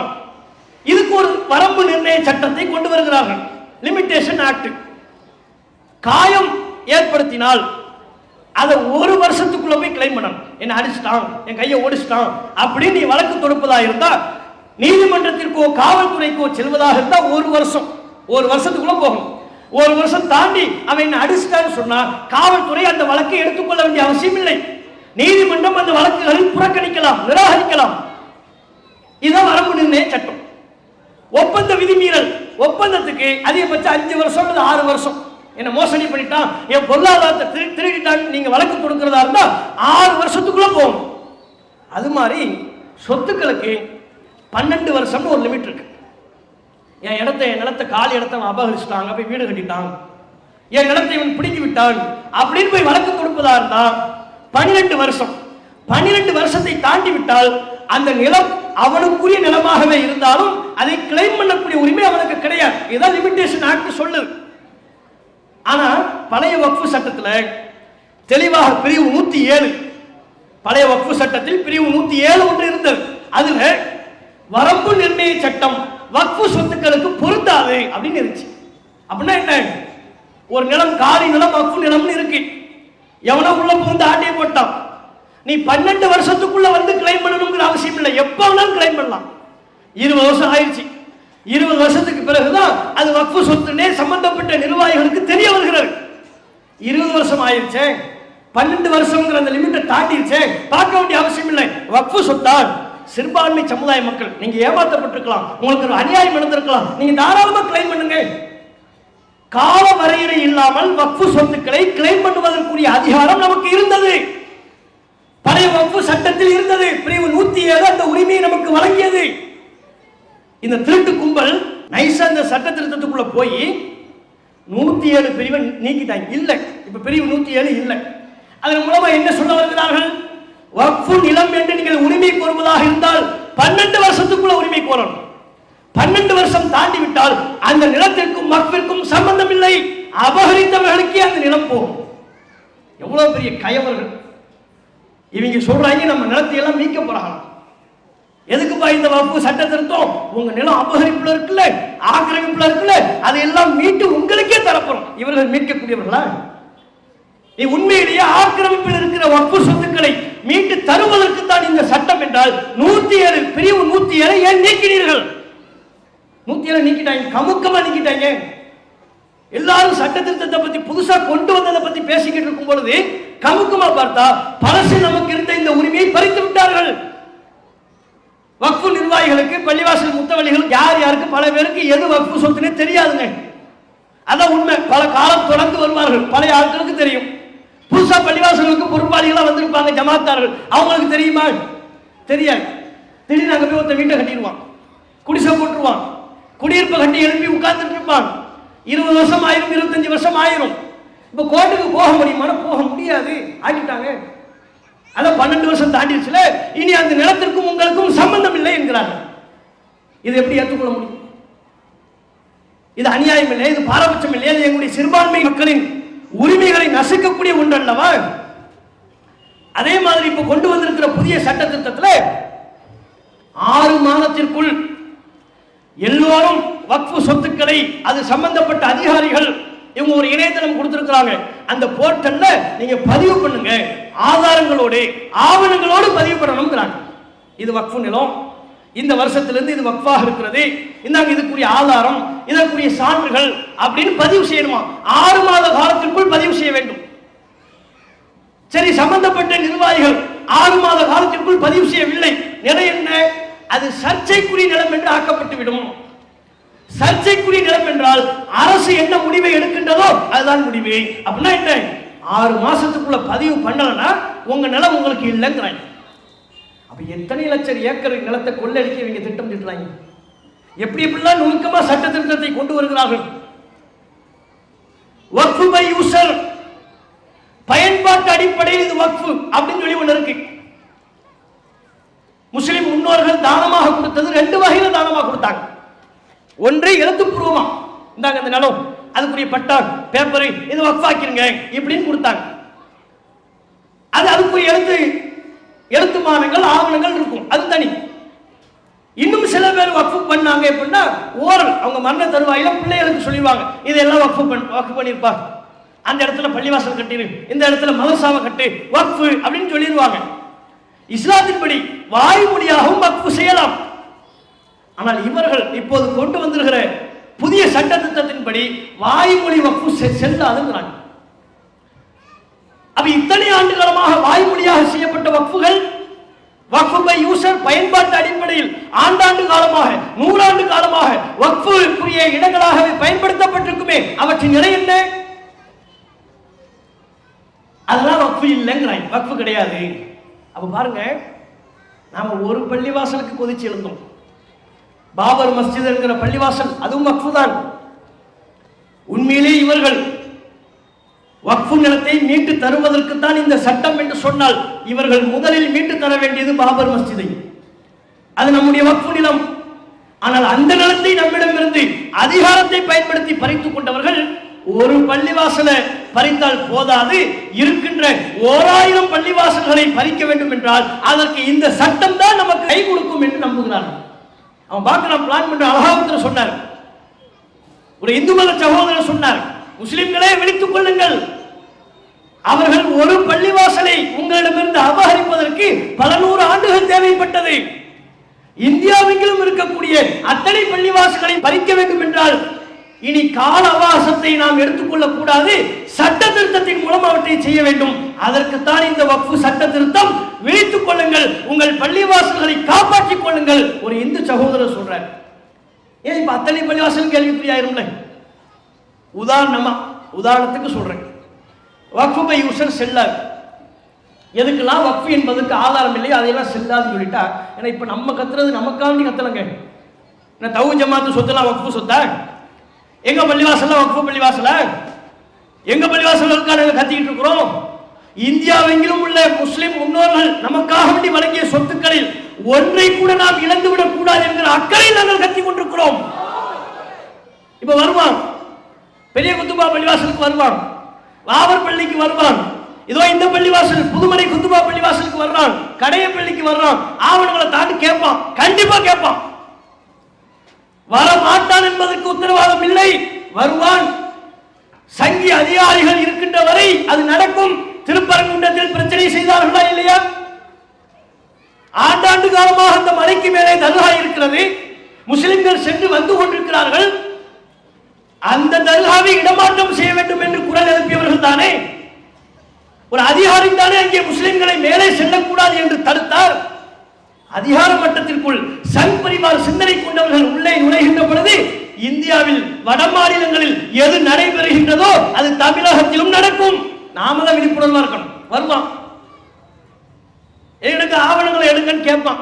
இதுக்கு ஒரு வரம்பு நிர்ணய சட்டத்தை கொண்டு வருகிறார்கள், லிமிடேஷன் ஆக்ட். காயம் ஏற்படுத்தினால் அதை ஒரு வருஷத்துக்குள்ள போய் கிளைம் பண்ணணும். என்ன அடிச்சிட்டான், என் கையை ஓடிச்சிட்டான் அப்படின்னு நீ வழக்கு தொடுப்பதா இருந்தா, நீதிமன்றத்திற்கோ காவல்துறைக்கோ செல்வதாக இருந்தா ஒரு வருஷத்துக்குள்ள போகும். ஒரு வருஷம் தாண்டி அவன் என்ன அடிச்சிட்டான்னு சொன்னா காவல்துறை அந்த வழக்கை எடுத்துக்கொள்ள வேண்டிய அவசியம் இல்லை. நீதிமன்றம் அந்த வழக்குகளை புறக்கணிக்கலாம், நிராகரிக்கலாம். இதுதான் வரம்பு நிர்ணய சட்டம். ஒப்பந்த விதிமீறல், ஒப்பந்தத்துக்கு அதிகபட்சம் 5 வருஷம் 6 வருஷம். என்ன மோசடி பண்ணிட்டான், என் பொருளாதாரத்தை திருடிட்டான், நீங்க வழக்கு கொடுக்கிறதா இருந்தா 6 வருஷத்துக்குள்ள போகும். அது மாதிரி சொத்துக்களுக்கு 12 வருஷம்னு ஒரு லிமிட் இருக்கு. என் நிலத்தை காலி இடத்தை அபகரிச்சுட்டாங்க, போய் வீடு கட்டிட்டான், என் நிலத்தை இவன் பிடிங்கி விட்டான் அப்படின்னு போய் வழக்கு கொடுப்பதா இருந்தா 12 வருஷம். 12 வருஷத்தை தாண்டி விட்டால் அந்த நிலம் அவனுக்குரிய நிலமாகவே இருந்தாலும் அதை கிளைம் பண்ணக்கூடிய உரிமை அவனுக்கு கிடையாது. இதுதான் லிமிடேஷன் ஆக்ட் சொல்லுது. ஆனா பழைய வக்ஃபு சட்டத்துல தெளிவாக பிரிவு 107, பழைய வக்ஃபு சட்டத்தில் பிரிவு 107 ஒன்று இருந்தது. அதுல வரம்பு நிர்ணய சட்டம் வக்ஃபு சொத்துக்களுக்கு பொருந்தாது அப்படின்னு இருந்துச்சு. அப்படின்னா என்ன? ஒரு நிலம் காலி நிலம் வக்ஃபு நிலம்னு இருக்கு, எவனோ உள்ள புகுந்து ஆட்டையை போட்டான், நீ 12 வருஷத்துக்குள்ள வந்து கிளைம் பண்ணணுங்கிற அவசியம் இல்லை, எப்ப வேணாலும் கிளைம் பண்ணலாம். 20 வருஷம் ஆயிடுச்சு, 20 வருஷத்துக்கு பிறகுதான் அது வக்ஃபு சொத்துனே சம்பந்தப்பட்ட நிர்வாகிகளுக்கு தெரிய வருகிறது. 20 வருஷம் ஆயிடுச்சே, 12 வருஷம்ங்கிற அந்த லிமிட்டை தாண்டிடுச்சே, பார்க்க வேண்டிய அவசியம் இல்லை. வக்ஃபு சொத்தால் சிறுபான்மை சமுதாய மக்கள் நீங்க ஏமாற்றப்பட்டிருக்கலாம், உங்களுக்கு ஒரு அநியாயம் நடந்திருக்கலாம், நீங்க தாராளமா கிளைம் பண்ணுங்க. கால வரையறை இல்லாமல் வக்ஃபு சொத்துக்களை கிளைம் பண்ணுவதற்குரிய அதிகாரம் நமக்கு இருந்தது, பழைய வக்ஃபு சட்டத்தில் இருந்தது. பிரிவு 107 அந்த உரிமையை நமக்கு வழங்கியது. இந்த திருட்டு கும்பல் நைசா இந்த சட்ட திருத்தத்துக்குள்ள போய் 107 பிரிவை நீக்கிட்டாங்க. இல்ல, இப்ப பிரிவு 107 இல்லை. அதன் மூலமா என்ன சொல்ல வருகிறார்கள்? வக்ஃபு நிலம் என்று நீங்கள் உரிமை கோருவதாக இருந்தால் 12 வருஷத்துக்குள்ள உரிமை கோரணும். 12 வருஷம் தாண்டி விட்டால் அந்த நிலத்திற்கும் வக்ஃபிற்கும் சம்பந்தம் இல்லை, அபகரித்தவர்களுக்கே அந்த நிலம் போகும். எவ்வளவு பெரிய கயவர்கள் இவங்க! சொல்றாங்க நம்ம நிலத்தை எல்லாம் மீட்க போறாங்க. எதுக்குப்பா இந்த வக்ஃபு சட்ட திருத்தம்? உங்க நிலம் அபகரிப்புல இருக்குல்ல, ஆக்கிரமிப்புல இருக்குல்ல, அதையெல்லாம் மீட்டு உங்களுக்கே தரப்போம். இவர்கள் மீட்கக்கூடியவர்களா? நீ உண்மையிலேயே ஆக்கிரமிப்பில் இருக்கிற வக்ஃபு சொத்துக்களை மீட்டு தருவதற்கு தான் இந்த சட்டம் என்றால் 107 பிரிவு 107 ஏன் நீக்கினீர்கள்? 107 நீக்கிட்டாங்க, கமுக்கமா நீக்கிட்டாங்க. எல்லாரும் சட்ட திருத்தத்தை பத்தி புதுசா கொண்டு வந்ததை பத்தி பேசிக்கிட்டு இருக்கும் பொழுது கமுக்கமா பார்த்தா பழசு நமக்கு இருந்த இந்த உரிமையை பறித்து விட்டார்கள். வக்ஃபு நிர்வாகிகளுக்கு, பள்ளிவாசல் முத்தவள்ளிகள் யார் யாருக்கு பல பேருக்கு எது வக்ஃபு சொத்துனே தெரியாதுங்க. அதான் உண்மை. பல காலம் தொடர்ந்து வருவார்கள், பழைய ஆட்களுக்கு தெரியும். புதுசா பள்ளிவாசலுக்கு பொறுப்பாளிகளா வந்திருப்பாங்க ஜமாத்தார்கள், அவங்களுக்கு தெரியுமா? தெரியாது. திடீர்னு அங்க போய் ஒருத்தர் வீட்டை கட்டிடுவான், குடிசை போட்டுருவான், குடியிருப்பை கட்டி எழுப்பி உட்கார்ந்துட்டு இருப்பான். 20 வருஷம் ஆயிரும், 25 வருஷம் ஆயிரும். இப்ப கோர்ட்டுக்கு போக முடியுமா? போக முடியாது, ஆக்கிட்டாங்க. அதான் 12 வருஷம் தாண்டிடுச்சுல, இனி அந்த நிலத்திற்கும் உங்களுக்கும் சம்பந்தம் இல்லை என்கிறார்கள். இது எப்படி ஏற்றுக்கொள்ள முடியும்? இது அநியாயம் இல்லை, இது பாரபட்சம் இல்லை, இது எங்களுடைய சிறுபான்மை மக்களின் உரிமைகளை நசுக்கக்கூடிய ஒன்று அல்லவா? அதே மாதிரி இப்ப கொண்டு வந்திருக்கிற புதிய சட்ட திட்டத்தில் 6 மாதத்திற்குள் எல்லோரும் வக்ஃபு சொத்துக்களை, அது சம்பந்தப்பட்ட அதிகாரிகள் இவங்க ஒரு இணையதளம் கொடுத்திருக்கிறாங்க, அந்த போர்ட்டல்ல நீங்க பதிவு பண்ணுங்க, ஆதாரங்களோடு ஆவணங்களோடு பதிவு பண்ணணும்ங்கிறாங்க. இது வக்ஃபு நிலம், இந்த வருஷத்திலிருந்து இது வக்ஃபாக இருக்கிறது, இந்தாங்க இதுக்குரிய ஆதாரம், இதற்குரிய சான்றுகள் அப்படின்னு பதிவு செய்யணுமா? 6 மாத காலத்திற்குள் பதிவு செய்ய வேண்டும். சரி, சம்பந்தப்பட்ட நிர்வாகிகள் 6 மாத காலத்திற்குள் பதிவு செய்யவில்லை, நிலை என்ன? அது சர்ச்சைக்குரிய நிலம் என்று ஆக்கப்பட்டு விடும். சர்ச்சைக்குரிய நிலம் என்றால் அரசு என்ன முடிவை எடுக்கின்றதோ அதுதான் முடிவு. அப்படின்னா என்ன? 6 மாசத்துக்குள்ள பதிவு பண்ணலன்னா உங்க நிலம் உங்களுக்கு இல்லைங்கிறாங்க. அப்ப எத்தனை லட்சம் ஏக்கர் நிலத்தை கொள்ளடிக்க இவங்க திட்டம் திட்டுறாங்க? எப்படிலாம் நுணுக்கமா சட்ட திருத்தத்தை கொண்டு வருகிறார்கள். வக்ஃபு பை யூசர், பயன்பாட்டு அடிப்படையில் இது வக்ஃபு அப்படின்னு சொல்லி ஒன்று இருக்கு. முஸ்லிம் முன்னோர்கள் தானமாக கொடுத்தது 2 வகையில தானமாக கொடுத்தாங்க. ஒன்று எழுத்துப்பூர்வமா, இந்தாங்க இந்த நிலம், அதுக்குரிய பட்டா பேப்பர் இது வக்ஃபாக்கிருங்க இப்படின்னு கொடுத்தாங்க. அது அதுக்குரிய எழுத்துமானங்கள் ஆவணங்கள் இருக்கும், அது தனி. இன்னும் சில பேர் வக்ஃபு பண்ணாங்க எப்படின்னா ஓரல், அவங்க மரண தருவாயில பிள்ளைகளுக்கு சொல்லிடுவாங்க இதெல்லாம் வக்ஃபு பண்ணிருப்பா, அந்த இடத்துல பள்ளிவாசல் கட்டிரு, இந்த இடத்துல மதரசாவை கட்டு, வக்ஃபு அப்படின்னு சொல்லிடுவாங்க. இஸ்லாத்தின்படி வாய்மொழியாகவும் வக்ஃபு செய்யலாம். ஆனால் இவர்கள் இப்போது கொண்டு வந்திருக்கிற புதிய சட்ட திட்டத்தின்படி வாய்மொழி வக்ஃபு செல்லாதுங்கிறாங்க. அப்ப இத்தனை ஆண்டு காலமாக வாய்மொழியாக செய்யப்பட்ட வக்ஃபுகள் வக்ஃபு பை யூசர் பயன்பாட்டு அடிப்படையில் ஆண்டாண்டு காலமாக 100 ஆண்டு காலமாக வக்ஃபுக்குரிய இடங்களாகவே பயன்படுத்தப்பட்டிருக்குமே, அவற்றின் நிலை என்ன? அதெல்லாம் வக்ஃபு இல்லைங்கிறாங்க, வக்ஃபு கிடையாது. அப்ப பாருங்க, நாம ஒரு பள்ளிவாசலுக்கு கொதிச்சு எழுந்தோம். பாபர் மஸ்ஜித் என்கிற பள்ளிவாசல், அதுவும் வக்ஃபு தான். உண்மையிலே இவர்கள் வக்ஃபு நிலத்தை மீட்டு தருவதற்கு தான் இந்த சட்டம் என்று சொன்னால் இவர்கள் முதலில் மீட்டு தர வேண்டியது பாபர் மஸ்ஜிதை. அது நம்முடைய வக்ஃபு நிலம். ஆனால் அந்த நிலத்தை நம்மிடமிருந்து அதிகாரத்தை பயன்படுத்தி பறித்துக் கொண்டவர்கள் ஒரு பள்ளிவாசலை பறித்தால் போதாது, இருக்கின்ற 1000 பள்ளிவாசல்களை பறிக்க வேண்டும் என்றால் அதற்கு இந்த சட்டம் தான் நமக்கு கை கொடுக்கும் என்று நம்புகிறார்கள். அவன் பார்க்கலாம், பிளான் பண்ற அழகாவத்தில் சொன்னார். ஒரு இந்து மத சகோதரர் சொன்னார், முஸ்லிம்களே விழித்துக் கொள்ளுங்கள், அவர்கள் ஒரு பள்ளிவாசலை உங்களிடமிருந்து அபகரிப்பதற்கு பல 100 ஆண்டுகள் தேவைப்பட்டது. இந்தியாவெங்கிலும் இருக்கக்கூடிய அத்தனை பள்ளிவாசல்களை பறிக்க வேண்டும் என்றால் இனி கால அவகாசத்தை நாம் எடுத்துக்கொள்ளக் கூடாது, சட்ட திருத்தத்தின் மூலம் அவற்றை செய்ய வேண்டும். அதற்குத்தான் இந்த வக்ஃபு சட்ட திருத்தம். விழித்துக் கொள்ளுங்கள், உங்கள் பள்ளிவாசல்களை காப்பாற்றிக் கொள்ளுங்கள். ஒரு இந்து சகோதரர் சொல்றார். ஏன் இப்ப அத்தனை பள்ளிவாசல் கேள்விக்குறியாயிரும்ல? உதாரணத்துக்கு சொல்றேன், வக்ஃபு பை யூசர் செல்லாது. எதுக்கெல்லாம் வக்ஃபு என்பதற்கு ஆதாரம் இல்லை, அதையெல்லாம் செல்லாதுன்னு சொல்லிட்டா, ஏன்னா இப்ப நம்ம கத்துறது நமக்காண்டி கத்தலங்க. தவு ஜமாத்து சொத்தெல்லாம் வக்ஃபு சொத்தா? எங்க பள்ளிவாசல்ல வக்ஃபு பள்ளிவாசல, எங்க பள்ளிவாசல் கத்திக்கிட்டு இருக்கிறோம். இந்தியாவெங்கிலும் உள்ள முஸ்லிம் முன்னோர்கள் நமக்காக வேண்டி வழங்கிய சொத்துக்களில் ஒன்றை கூட நாம் இழந்துவிடக் கூடாது என்கிற அக்கறையில் நாங்கள் கத்திக் கொண்டிருக்கிறோம். இப்ப வருவான், பெரிய குத்துபா பள்ளிவாசலுக்கு வருவான், வாவர் பள்ளிக்கு வருவான், இதோ இந்த பள்ளிவாசல் புதுமலை குத்துபா பள்ளிவாசலுக்கு வர்றான், கடைய பள்ளிக்கு வர்றான், ஆவணங்களை தாண்டி கேட்பான், கண்டிப்பா கேட்பான். வர மாட்டான் என்பதற்கு உத்தரவாதம் இல்லை, வருவான். சங்கி அதிகாரிகள் இருக்கின்ற வரை அது நடக்கும். திருப்பரங்குன்றத்தில் பிரச்சனை செய்தார்களா இல்லையா? ஆண்டாண்டு காலமாக அந்த மலைக்கு மேலே தர்கா இருக்கிறது, முஸ்லிம்கள் சென்று வந்து கொண்டிருக்கிறார்கள். அந்த தர்காவை இடமாற்றம் செய்ய வேண்டும் என்று குரல் எழுப்பியவர்கள் தானே, ஒரு அதிகாரி தானே அங்கே முஸ்லிம்களை மேலே செல்லக்கூடாது என்று தடுத்தார். அதிகார மட்டத்திற்குள் சங் பரிவார் சிந்தனை கொண்டவர்கள் உள்ளே நுழைகின்ற பொழுது இந்தியாவில் வட மாநிலங்களில் எது நடைபெறுகின்றதோ அது தமிழகத்திலும் நடக்கும். நாம தான் விழிப்புணர்வா இருக்கணும். வருவான், எடுங்க ஆவணங்களை எடுங்கன்னு கேட்பான்.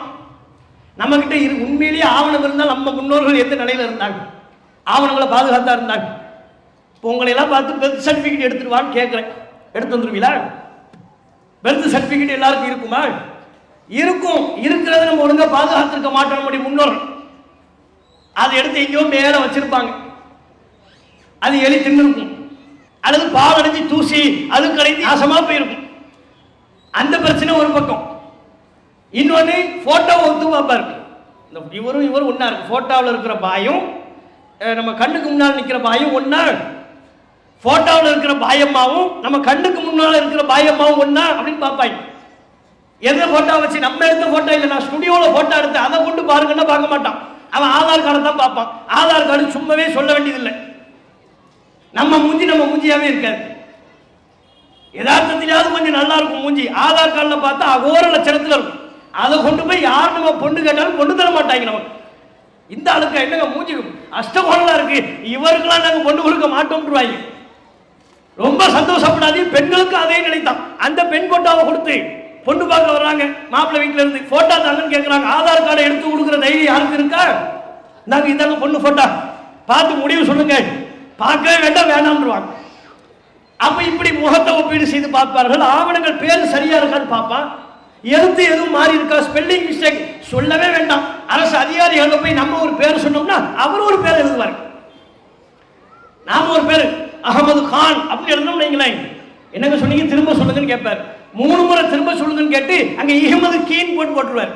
நம்ம கிட்ட உண்மையிலேயே ஆவணம் இருந்தால் நம்ம முன்னோர்கள் எந்த நிலையில இருந்தாங்க, ஆவணங்களை பாதுகாத்தா இருந்தாங்க. இப்போ உங்களை எல்லாம் பார்த்து பெர்த் சர்டிபிகேட் எடுத்துருவான்னு கேட்கிறேன், எடுத்து வந்துருவீங்களா? பெர்த் சர்டிபிகேட் எல்லாருக்கும் இருக்குமா? இருக்கும். இருக்கிறத நம்ம ஒழுங்கா பாதுகாத்திருக்க மாட்டோம். நம்முடைய முன்னோர்கள் அதை எடுத்து எங்கேயோ மேல வச்சிருப்பாங்க, அது எலி தின்னுருக்கும், அல்லது பால் அடைஞ்சு தூசி அது கடைந்து நாசமா போயிருக்கும். அந்த பிரச்சனை ஒரு பக்கம். இன்னொன்னு போட்டோ ஒத்து பார்ப்பாரு. இவரும் ஒன்னா இருக்கு. போட்டோவில் இருக்கிற பாயும் நம்ம கண்ணுக்கு முன்னால் நிற்கிற பாயும் ஒன்னா, போட்டோவில் இருக்கிற பாயம்மாவும் நம்ம கண்ணுக்கு முன்னால் இருக்கிற பாயம்மாவும் ஒன்னா அப்படின்னு பார்ப்பாங்க. எந்த போட்டோ வச்சு நம்ம எடுத்த போட்டோ இல்லை, நான் ஸ்டுடியோவில் போட்டோ எடுத்தேன் அதை கொண்டு பாருங்கன்னா பார்க்க மாட்டான். அவன் ஆதார் கார்டை தான் பார்ப்பான். ஆதார் கார்டு சும்மாவே சொல்ல வேண்டியதில்லை, நம்ம மூஞ்சியாவே இருக்காது. யதார்த்தத்திலாவது கொஞ்சம் நல்லா இருக்கும் மூஞ்சி. ஆதார் கார்டில் பார்த்தா அகோர லட்சணத்தில் இருக்கும். அதை கொண்டு போய் யார் நம்ம பொண்ணு கேட்டாலும் பொண்ணு தர மாட்டாங்க. நமக்கு இந்த ஆளுக்கு என்னங்க மூஞ்சி அஷ்டகோணலா இருக்கு, இவருக்கெல்லாம் நாங்கள் பொண்ணு கொடுக்க மாட்டோம்ன்றாங்க. ரொம்ப சந்தோஷப்படாது. பெண்களுக்கு அதே நினைத்தான். அந்த பெண் போட்டோவை கொடுத்து பொண்ணு பார்க்க வர்றாங்க, மாப்பிள்ளை வீட்டில இருந்து போட்டோ தாங்கன்னு கேட்கிறாங்க. ஆதார் கார்டை எடுத்து கொடுக்குற தைரியம் யாருக்கு இருக்கா? நாங்க இதாங்க பொண்ணு போட்டா பார்த்து முடிவு சொல்லுங்க, பார்க்கவே வேண்டாம் வேணாம்ன்றவாங்க. அப்ப இப்படி முகத்தை ஒப்பீடு செய்து பார்ப்பார்கள். ஆவணங்கள் பேர் சரியா இருக்கான்னு பார்ப்பான், எழுத்து எதுவும் மாறி இருக்கா, ஸ்பெல்லிங் மிஸ்டேக் சொல்லவே வேண்டாம். அரசு அதிகாரிகள் போய் நம்ம ஒரு பேர் சொன்னோம்னா அவர் ஒரு பேர் எழுதுவார். நாம ஒரு பேர் அகமது கான் அப்படி எழுதணும் வைங்களேன், என்னங்க சொன்னீங்க திரும்ப சொல்லுங்கன்னு கேட்பார். 3 முறை திரும்ப சொல்லுங்கன்னு கேட்டு அங்க இஹமது கீன் போட்டு போட்டுருவார்,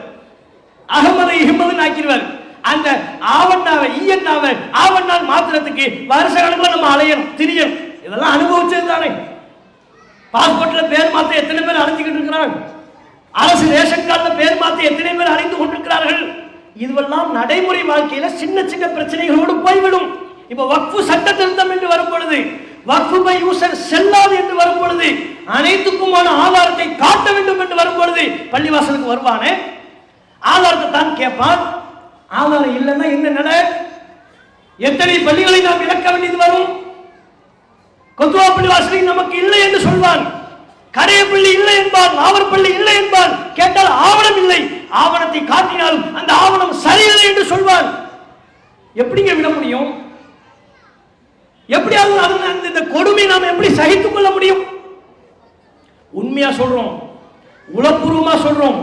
அகமது இஹமதுன்னு ஆக்கிடுவார். அந்த ஆவண்ணாவை ஈயண்ணாவை ஆவண்ணால் மாத்திரத்துக்கு வருஷ கணக்கில் நம்ம அலையணும் திரியணும். இதெல்லாம் அனுபவிச்சது தானே. பாஸ்போர்ட்ல பேர் மாத்த எத்தனை பேர் அலைஞ்சிக்கிட்டு இருக்கிறாங்க, அரசு ரேஷன் கார்டுல பேர் மாத்த எத்தனை பேர் அலைந்து கொண்டிருக்கிறார்கள். இதுவெல்லாம் நடைமுறை வாழ்க்கையில சின்ன சின்ன பிரச்சனைகளோடு போய்விடும். இப்ப வக்ஃபு சட்ட திருத்தம் என்று வரும் பொழுது, வக்ஃபு பை யூசர் செல்லாது என்று வரும் பொழுது, அனைத்துக்குமான ஆதாரத்தை காட்ட வேண்டும் என்று வரும் பொழுது பள்ளிவாசலுக்கு வருவானே, ஆதாரத்தை தான் கேட்பான். ஆதாரம் இல்லைன்னா என்ன நட? எத்தனை பள்ளிகளை நாம் இழக்க வேண்டியது வரும். கொத்துவா பள்ளிவாசலில் நமக்கு இல்லை என்று சொல்வான், கரையப்பள்ளி இல்லை என்பான், நாவற்பள்ளி இல்லை என்பான். கேட்டால் ஆவணம் இல்லை, ஆவணத்தை காட்டினால் அந்த ஆவணம் சரியில்லை என்று சொல்வான். எப்படிங்க விட முடியும்? எப்படியாவது இந்த கொடுமை நாம் எப்படி சகித்துக் கொள்ள முடியும்? உண்மையா சொல்றோம், உளப்பூர்வமா சொல்றோம்.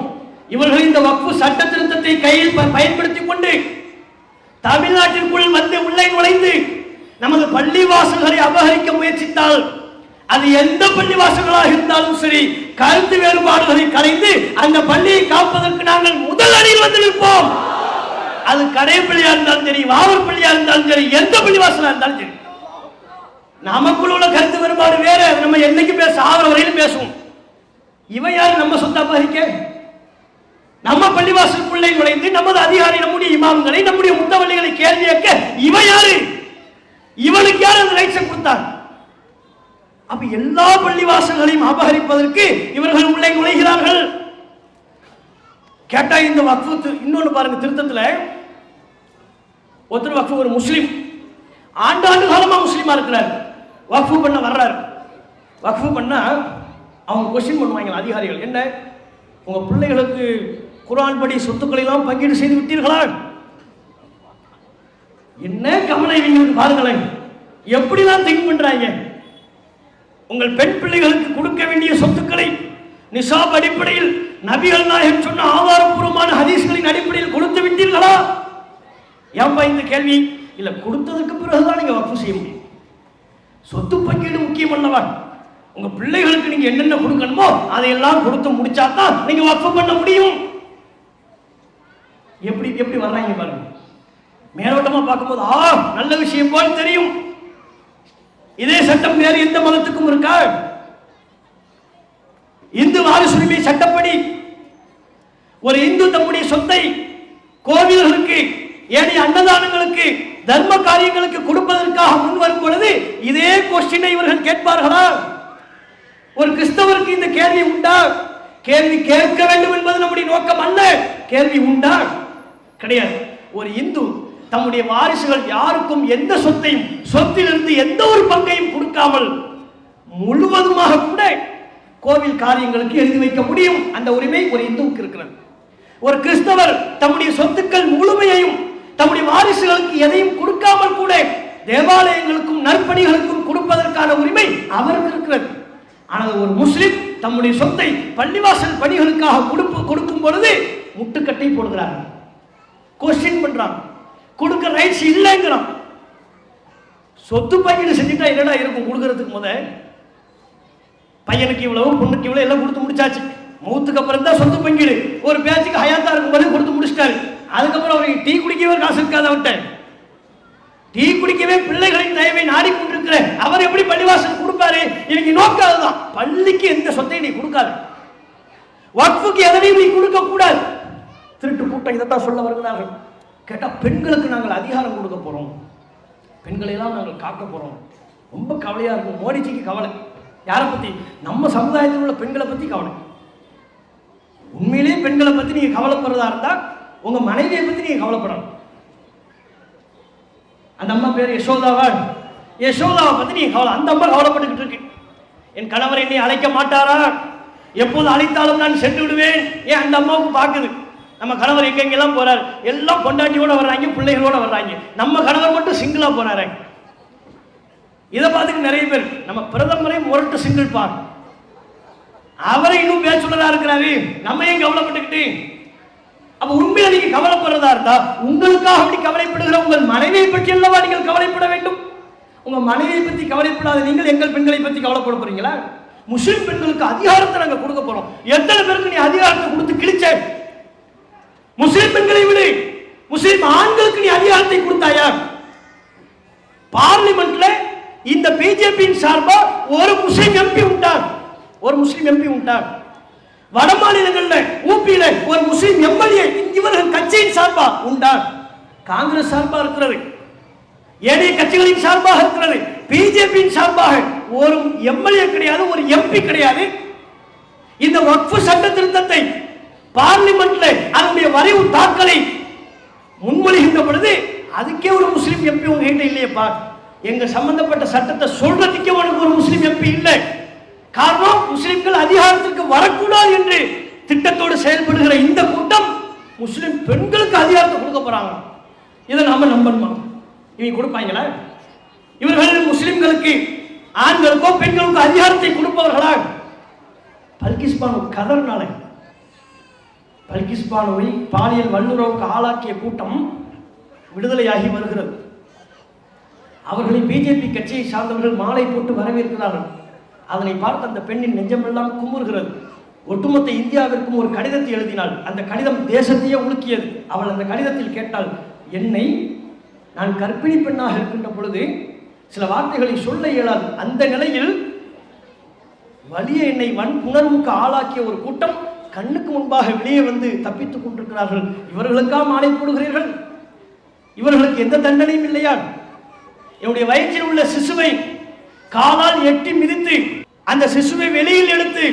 இவர்கள் இந்த வக்ஃபு சட்ட திருத்தத்தை கையில் பயன்படுத்திக் கொண்டு தமிழ்நாட்டிற்குள் வந்து உள்ளே நுழைந்து நமது பள்ளிவாசல்களை அபகரிக்க முயற்சித்தால், அது எந்த பள்ளிவாசல்களாக இருந்தாலும் சரி, கருத்து வேறுபாடுகளை கலைந்து அந்த பள்ளியை காப்பதற்கு நாங்கள் முதல் அணியில் வந்து நிற்போம். அது கடைப்பள்ளியா இருந்தாலும் சரி, வாவர் பள்ளியா இருந்தாலும் சரி, எந்த பள்ளிவாசலா இருந்தாலும் சரி. நமக்குள்ள உள்ள கருத்து வேறுபாடு வேற, நம்ம என்னைக்கு ஆகிற வரையிலும் பேசுவோம். இவன் யாரு நம்ம சொத்தை அபகரிக்க? நம்ம பள்ளிவாசலுக்குள்ளே நுழைந்து நமது அதிகாரி, நம்முடைய இமாம்களை, நம்முடைய முத்தவள்ளிகளை கேள்வி கேட்க இவன் யாரு? இவனுக்கு யார் அந்த ரைட்ஸை கொடுத்தார்? அப்ப எல்லா பள்ளிவாசல்களையும் அபகரிப்பதற்கு இவர்கள் உள்ளே நுழைகிறார்கள். கேட்டா இந்த வக்ஃபு இன்னொன்னு பாருங்க, திருத்தத்துல ஒருத்தர் வக்ஃபு ஒரு முஸ்லிம் ஆண்டாண்டு காலமா முஸ்லிமா இருக்கிறார், வக்ஃபு பண்ண வர்றாரு. வக்ஃபு பண்ணா அவங்க கொஸ்டின் பண்ணுவாங்க அதிகாரிகள், என்ன உங்க பிள்ளைகளுக்கு குர்ஆன் படி சொத்துக்களை எல்லாம் பங்கீடு செய்து விட்டீர்களா? என்ன கவலை இவங்களுக்கு பாருங்களேன், எப்படிதான் திங்க் பண்றாங்க. உங்கள் பெண் பிள்ளைகளுக்கு கொடுக்க வேண்டிய சொத்துக்களை நிசாப் அடிப்படையில் நபிகள் நாயகம் சொன்ன ஆதாரப்பூர்வமான ஹதீஸ்களின் அடிப்படையில் கொடுத்து விட்டீர்களா? ஏன்பா இந்த கேள்வி? இல்ல, கொடுத்ததுக்கு பிறகுதான் நீங்க வக்ஃபு செய்ய முடியும். சொத்து பங்கீடு முக்கியம் அல்லவா? உங்க பிள்ளைகளுக்கு நீங்க என்னென்ன கொடுக்கணுமோ அதையெல்லாம் கொடுத்து முடிச்சாதான் நீங்க வக்ஃபு பண்ண முடியும். எப்படி எப்படி வர்றாங்க பாருங்க. மேலோட்டமா பார்க்கும்போது நல்ல விஷயம் போல் தெரியும். இதே சட்டம் வேறு எந்த மதத்துக்கும் இருக்கா? இந்து வாரிசுரிமை சட்டப்படி ஒரு இந்து தம்முடைய சொத்தை கோவில்களுக்கு, ஏனைய அன்னதானங்களுக்கு, தர்ம காரியங்களுக்கு கொடுப்பதற்காக முன் வரும் பொழுது இதே கொஸ்டினை இவர்கள் கேட்பார்களா? ஒரு கிறிஸ்தவருக்கு இந்த கேள்வி உண்டா? கேள்வி கேட்க வேண்டும் என்பது நம்முடைய நோக்கம் அல்ல. கேள்வி உண்டா? கிடையாது. ஒரு இந்து தம்முடைய வாரிசுகள் யாருக்கும் எந்த சொத்தையும், சொத்திலிருந்து எந்த ஒரு பங்கையும் கொடுக்காமல் முழுவதுமாக கூட கோவில் காரியங்களுக்கு எழுதி வைக்க முடியும். அந்த உரிமை ஒரு இந்துவுக்கு இருக்கிறது. ஒரு கிறிஸ்தவர் தம்முடைய சொத்துக்கள் முழுமையையும் தம்முடைய வாரிசுகளுக்கு எதையும் கொடுக்காமல் கூட தேவாலயங்களுக்கும் நற்பணிகளுக்கும் கொடுப்பதற்கான உரிமை அவருக்கு இருக்கிறது. ஆனால் ஒரு முஸ்லிம் தம்முடைய சொத்தை பள்ளிவாசல் பணிகளுக்காக கொடுக்கும் பொழுது முட்டுக்கட்டை போடுகிறார், கொஸ்டின் பண்றான், கொடுக்க ரைட்ஸ் இல்லைங்கிறான். சொத்து பங்கீடு செஞ்சுட்டா என்னடா இருக்கும் கொடுக்கறதுக்கு? முத பையனுக்கு இவ்வளவு, பொண்ணுக்கு இவ்வளவு எல்லாம் கொடுத்து முடிச்சாச்சு. மௌத்துக்கு அப்புறம் தான் சொத்து பங்கீடு. ஒரு பேச்சுக்கு ஹயாத்தா இருக்கும் போது கொடுத்து முடிச்சிட்டாரு. அதுக்கப்புறம் அவருக்கு டீ குடிக்கவே காசு இருக்காது. அவர்கிட்ட டீ குடிக்கவே பிள்ளைகளின் தயவை நாடிக்கொண்டிருக்கிற அவர் எப்படி பள்ளிவாசல் கொடுப்பாரு? இவங்க நோக்காதுதான். பள்ளிக்கு எந்த சொத்தையும் நீ கொடுக்காது, வக்ஃபுக்கு எதனையும் நீ கொடுக்க கூடாது. திருட்டு கூட்டம் இதைத்தான் சொல்ல வருகிறார்கள். கேட்டா பெண்களுக்கு நாங்கள் அதிகாரம் கொடுக்க போறோம், பெண்களை எல்லாம் நாங்கள் காக்க போறோம். ரொம்ப கவலையா இருக்கும். மோடிஜிக்கு கவலை யாரை பத்தி? நம்ம சமுதாயத்தில் உள்ள பெண்களை பத்தி கவலை. உண்மையிலேயே பெண்களை பத்தி நீங்க கவலைப்படுறதா இருந்தா உங்க மனைவியை பத்தி நீங்க கவலைப்படணும். அந்த அம்மா பேர் யசோதாவா? யசோதாவை பத்தி நீங்க கவலை. அந்த அம்மா கவலைப்பட்டுக்கிட்டு இருக்கு, என் கணவர் என்னை அழைக்க மாட்டாரா, எப்போது அழைத்தாலும் நான் சென்று விடுவேன். ஏன் அந்த அம்மாவுக்கு பார்க்குது, நம்ம கணவர் எங்கெங்கெல்லாம் போறார், எல்லாம் பொண்டாட்டியோட வர்றாங்க, பிள்ளைகளோட வர்றாங்க. நம்ம கணவர் மட்டும் சிங்கிளா போறாரு. இதை பார்த்துக்கு நிறைய பேர் நம்ம பிரதமரே முரட்டு சிங்கிள் பார், அவரை இன்னும் பேச்சுள்ளதா இருக்கிறாரு, நம்ம ஏன் கவலைப்பட்டுக்கிட்டு? அப்ப உண்மையில நீங்க கவலைப்படுறதா இருந்தா உங்களுக்காக அப்படி கவலைப்படுகிற உங்கள் மனைவியை பற்றி அல்லவா நீங்கள் கவலைப்பட வேண்டும். உங்க மனைவியை பத்தி கவலைப்படாத நீங்கள் எங்கள் பெண்களை பத்தி கவலைப்பட போறீங்களா? முஸ்லிம் பெண்களுக்கு அதிகாரத்தை நாங்க கொடுக்க போறோம். எத்தனை பேருக்கு நீ அதிகாரத்தை கொடுத்து கிழிச்ச? முஸ்லிம் பெண்களை விடு, முஸ்லிம் ஆண்களுக்கு நீ அதிகாரத்தை கொடுத்தாயா? பார்லிமெண்ட்ல இந்த பிஜேபியின் சார்பா ஒரு முஸ்லிம் எம்பி உண்டார், ஒரு முஸ்லிம் எம்பி உண்டார். வட மாநிலங்கள்ல ஊபியில ஒரு முஸ்லிம் எம்எல்ஏ இவர்கள் கட்சியின் சார்பா உண்டார். காங்கிரஸ் சார்பா இருக்கிறது, ஏனைய கட்சிகளின் சார்பாக இருக்கிறது, பிஜேபியின் சார்பாக ஒரு எம்எல்ஏ கிடையாது, ஒரு எம்பி கிடையாது. இந்த வக்ஃப் சட்ட திருத்தத்தை பார்லிமெண்ட்ல அதனுடைய வரைவு தாக்கலை முன்மொழிகின்ற பொழுது அதுக்கே ஒரு முஸ்லிம் எம்பி உங்ககிட்ட இல்லையப்பா, எங்க சம்பந்தப்பட்ட சட்டத்தை சொல்றதுக்கே உனக்கு ஒரு முஸ்லிம் எம்பி இல்லை. காரணம், முஸ்லிம்கள் அதிகாரத்திற்கு வரக்கூடாது என்று திட்டத்தோடு செயல்படுகிற இந்த கூட்டம் முஸ்லிம் பெண்களுக்கு அதிகாரத்தை கொடுக்க போறாங்க. இதை நாம நம்பணுமா? இவங்க கொடுப்பாங்களா? இவர்கள் முஸ்லிம்களுக்கு ஆண்களுக்கோ பெண்களுக்கோ அதிகாரத்தை கொடுப்பவர்களா? பல்கிஸ் பானு கதர்னால பல்கிஸ் பானுவை பாலியல் வல்லுறவுக்கு ஆளாக்கிய கூட்டம் விடுதலையாகி வருகிறது. அவர்களை பிஜேபி கட்சியை சார்ந்தவர்கள் மாலை போட்டு வரவேற்கிறார்கள். அதனை பார்த்து அந்த பெண்ணின் நெஞ்சமெல்லாம் குமுறுகிறது. ஒட்டுமொத்த இந்தியாவிற்கும் ஒரு கடிதத்தை எழுதினாள். அந்த கடிதம் தேசத்தையே உலுக்கியது. அவள் அந்த கடிதத்தில் கேட்டாள், என்னை நான் கர்ப்பிணி பெண்ணாக இருக்கின்ற பொழுது சில வார்த்தைகளை சொல்ல இயலாது, அந்த நிலையில் வலிய என்னை வன்புணர்வுக்கு ஆளாக்கிய ஒரு கூட்டம் கண்ணுக்கு முன்பாக வெளியே வந்து தப்பித்துக் கொண்டிருக்கிறார்கள். இவர்களுக்காக மாலை போடுகிறீர்கள்? இவர்களுக்கு எந்த தண்டனையும் இல்லையா? என்னுடைய வயிற்றில் உள்ள சிசுவை காலால் எட்டி மிதித்து அந்த சிசுவை வெளியில் எடுத்து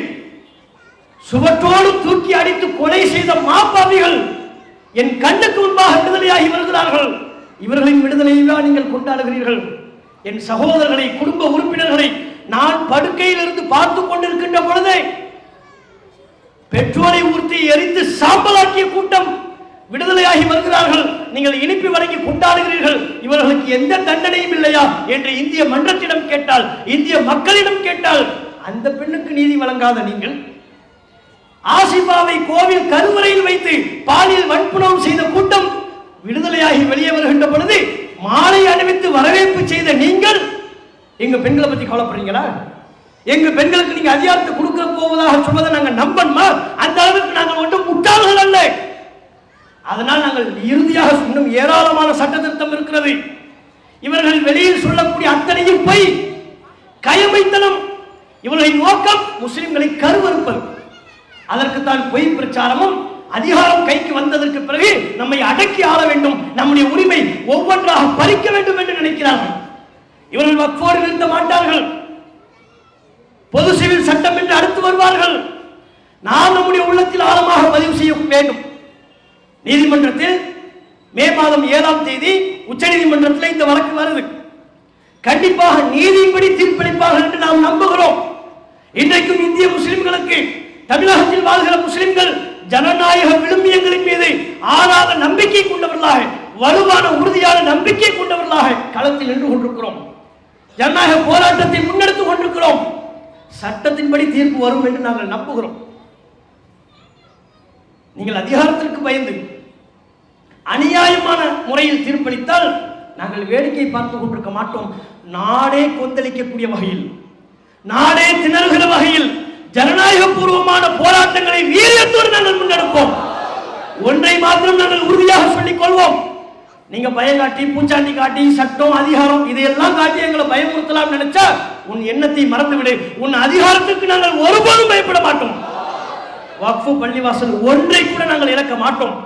சுவற்றோடு தூக்கி அடித்து கொலை செய்த மாப்பாவிகள் என் கண்ணுக்கு முன்பாக விடுதலையாகி வருகிறார்கள். இவர்களின் விடுதலையா நீங்கள் கொண்டாடுகிறீர்கள்? என் சகோதரர்களை, குடும்ப உறுப்பினர்களை நான் படுக்கையில் இருந்து பார்த்துக் கொண்டிருக்கின்ற பொழுதே பெட்ரோலை ஊற்றி எரித்து சாம்பலாக்கிய கூட்டம் விடுதலையாகி வருகிறார்கள். நீங்கள் இனிப்பு வழங்கி கொண்டாடுகிறீர்கள். இவர்களுக்கு எந்த தண்டனையும் இல்லையா என்று இந்திய மன்றத்திடம் கேட்டால், இந்திய மக்களிடம் கேட்டால், அந்த பெண்ணுக்கு நீதி வழங்காத நீங்கள் ஆசிபாவை கோவில் கருவறையில் வைத்து பாலியல் வன்புணர்வு செய்த கூட்டம் விடுதலையாகி வெளியே வருகின்ற பொழுது மாலை அணிவித்து வரவேற்பு செய்த நீங்கள் எங்க பெண்களை பத்தி கவலைப்படுறீங்களா? எங்க பெண்களுக்கு நீங்க அதிகாரத்தை கொடுக்க போவதாக சொல்வதை நாங்கள் நம்பணுமா? அந்த அளவுக்கு நாங்கள் ஒன்றும் முட்டாள்கள் அல்ல. அதனால் நாங்கள் இறுதியாக இன்னும் ஏராளமான சட்ட திருத்தம் இருக்கிறது. இவர்கள் வெளியில் சொல்லக்கூடிய அத்தனையும் பொய், கயமைத்தனம். இவர்களின் நோக்கம் முஸ்லிம்களை கருவறுப்பது. அதற்குத்தான் பொய் பிரச்சாரமும் அதிகாரம் கைக்கு வந்ததற்கு பிறகு நம்மை அடக்கி ஆள வேண்டும், நம்முடைய உரிமை ஒவ்வொன்றாக பறிக்க வேண்டும் என்று நினைக்கிறார்கள். இவர்கள் வக்ஃபோடு நிறுத்த மாட்டார்கள். பொது சிவில் சட்டம் என்று அடுத்து வருவார்கள். நாம் நம்முடைய உள்ளத்தில் ஆழமாக பதிவு செய்ய வேண்டும். நீதிமன்றத்தில் மே மாதம் 7ஆம் தேதி உச்ச நீதிமன்றத்தில் இந்த வழக்கு வருது. கண்டிப்பாக நீதிபடி தீர்ப்பளிப்பார்கள் என்று நாம் நம்புகிறோம். இன்றைக்கும் இந்திய முஸ்லிம்களுக்கு, தமிழகத்தில் வாழ்கிற முஸ்லிம்கள் ஜனநாயக விழுமியங்களின் மீது ஆறாத நம்பிக்கை கொண்டவர்களாக, வலுவான உறுதியான நம்பிக்கை கொண்டவர்களாக களத்தில் நின்று கொண்டிருக்கிறோம். ஜனநாயக போராட்டத்தை முன்னெடுத்துக் கொண்டிருக்கிறோம். சட்டத்தின்படி தீர்ப்பு வரும் என்று நாங்கள் நம்புகிறோம். நீங்கள் அதிகாரத்திற்கு பயந்து அநியாயமான முறையில் தீர்ப்பளித்தால் நாங்கள் வேடிக்கை பார்த்துக் கொண்டிருக்க மாட்டோம். நாடே கொந்தளிக்கக்கூடிய வகையில், நாடே திணறுகிற வகையில் ஜனநாயக பூர்வமான போராட்டங்களை வீரியத்தோடு நாங்கள் முன்னெடுப்போம். ஒன்றை மாத்திரம் நாங்கள் உறுதியாக சொல்லிக் கொள்வோம். நீங்க பயம் காட்டி, பூச்சாண்டி காட்டி, சட்டம், அதிகாரம் இதையெல்லாம் காட்டி எங்களை பயமுறுத்தலாம் நினைச்சா உன் எண்ணத்தை மறந்துவிடு. உன் அதிகாரத்துக்கு நாங்கள் ஒருபோதும் பயப்பட மாட்டோம். வக்ஃபு பள்ளிவாசல் ஒன்றை கூட நாங்கள் இழக்க மாட்டோம்.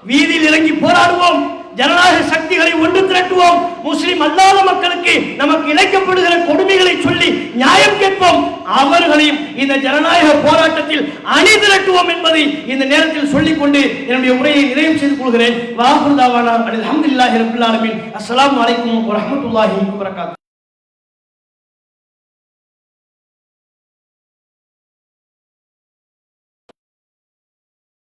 வீதியில் இறங்கி போராடுவோம். ஜனநாயக சக்திகளை ஒன்று திரட்டுவோம். முஸ்லிம் அல்லாத மக்களுக்கு நமக்கு இழைக்கப்படுகிற கொடுமைகளை சொல்லி நியாயம் கேட்போம். அவர்களையும் இந்த ஜனநாயக போராட்டத்தில் அணி திரட்டுவோம் என்பதை இந்த நேரத்தில் சொல்லிக்கொண்டு என்னுடைய உரையை நிறைவு செய்து கொள்கிறேன். வாஹுர் தாவானா அல்ஹம்துலில்லாஹி ரப்பில் ஆலமீன். அஸ்ஸலாமு அலைக்கும் வரஹ்மத்துல்லாஹி வபரகாத்துஹு.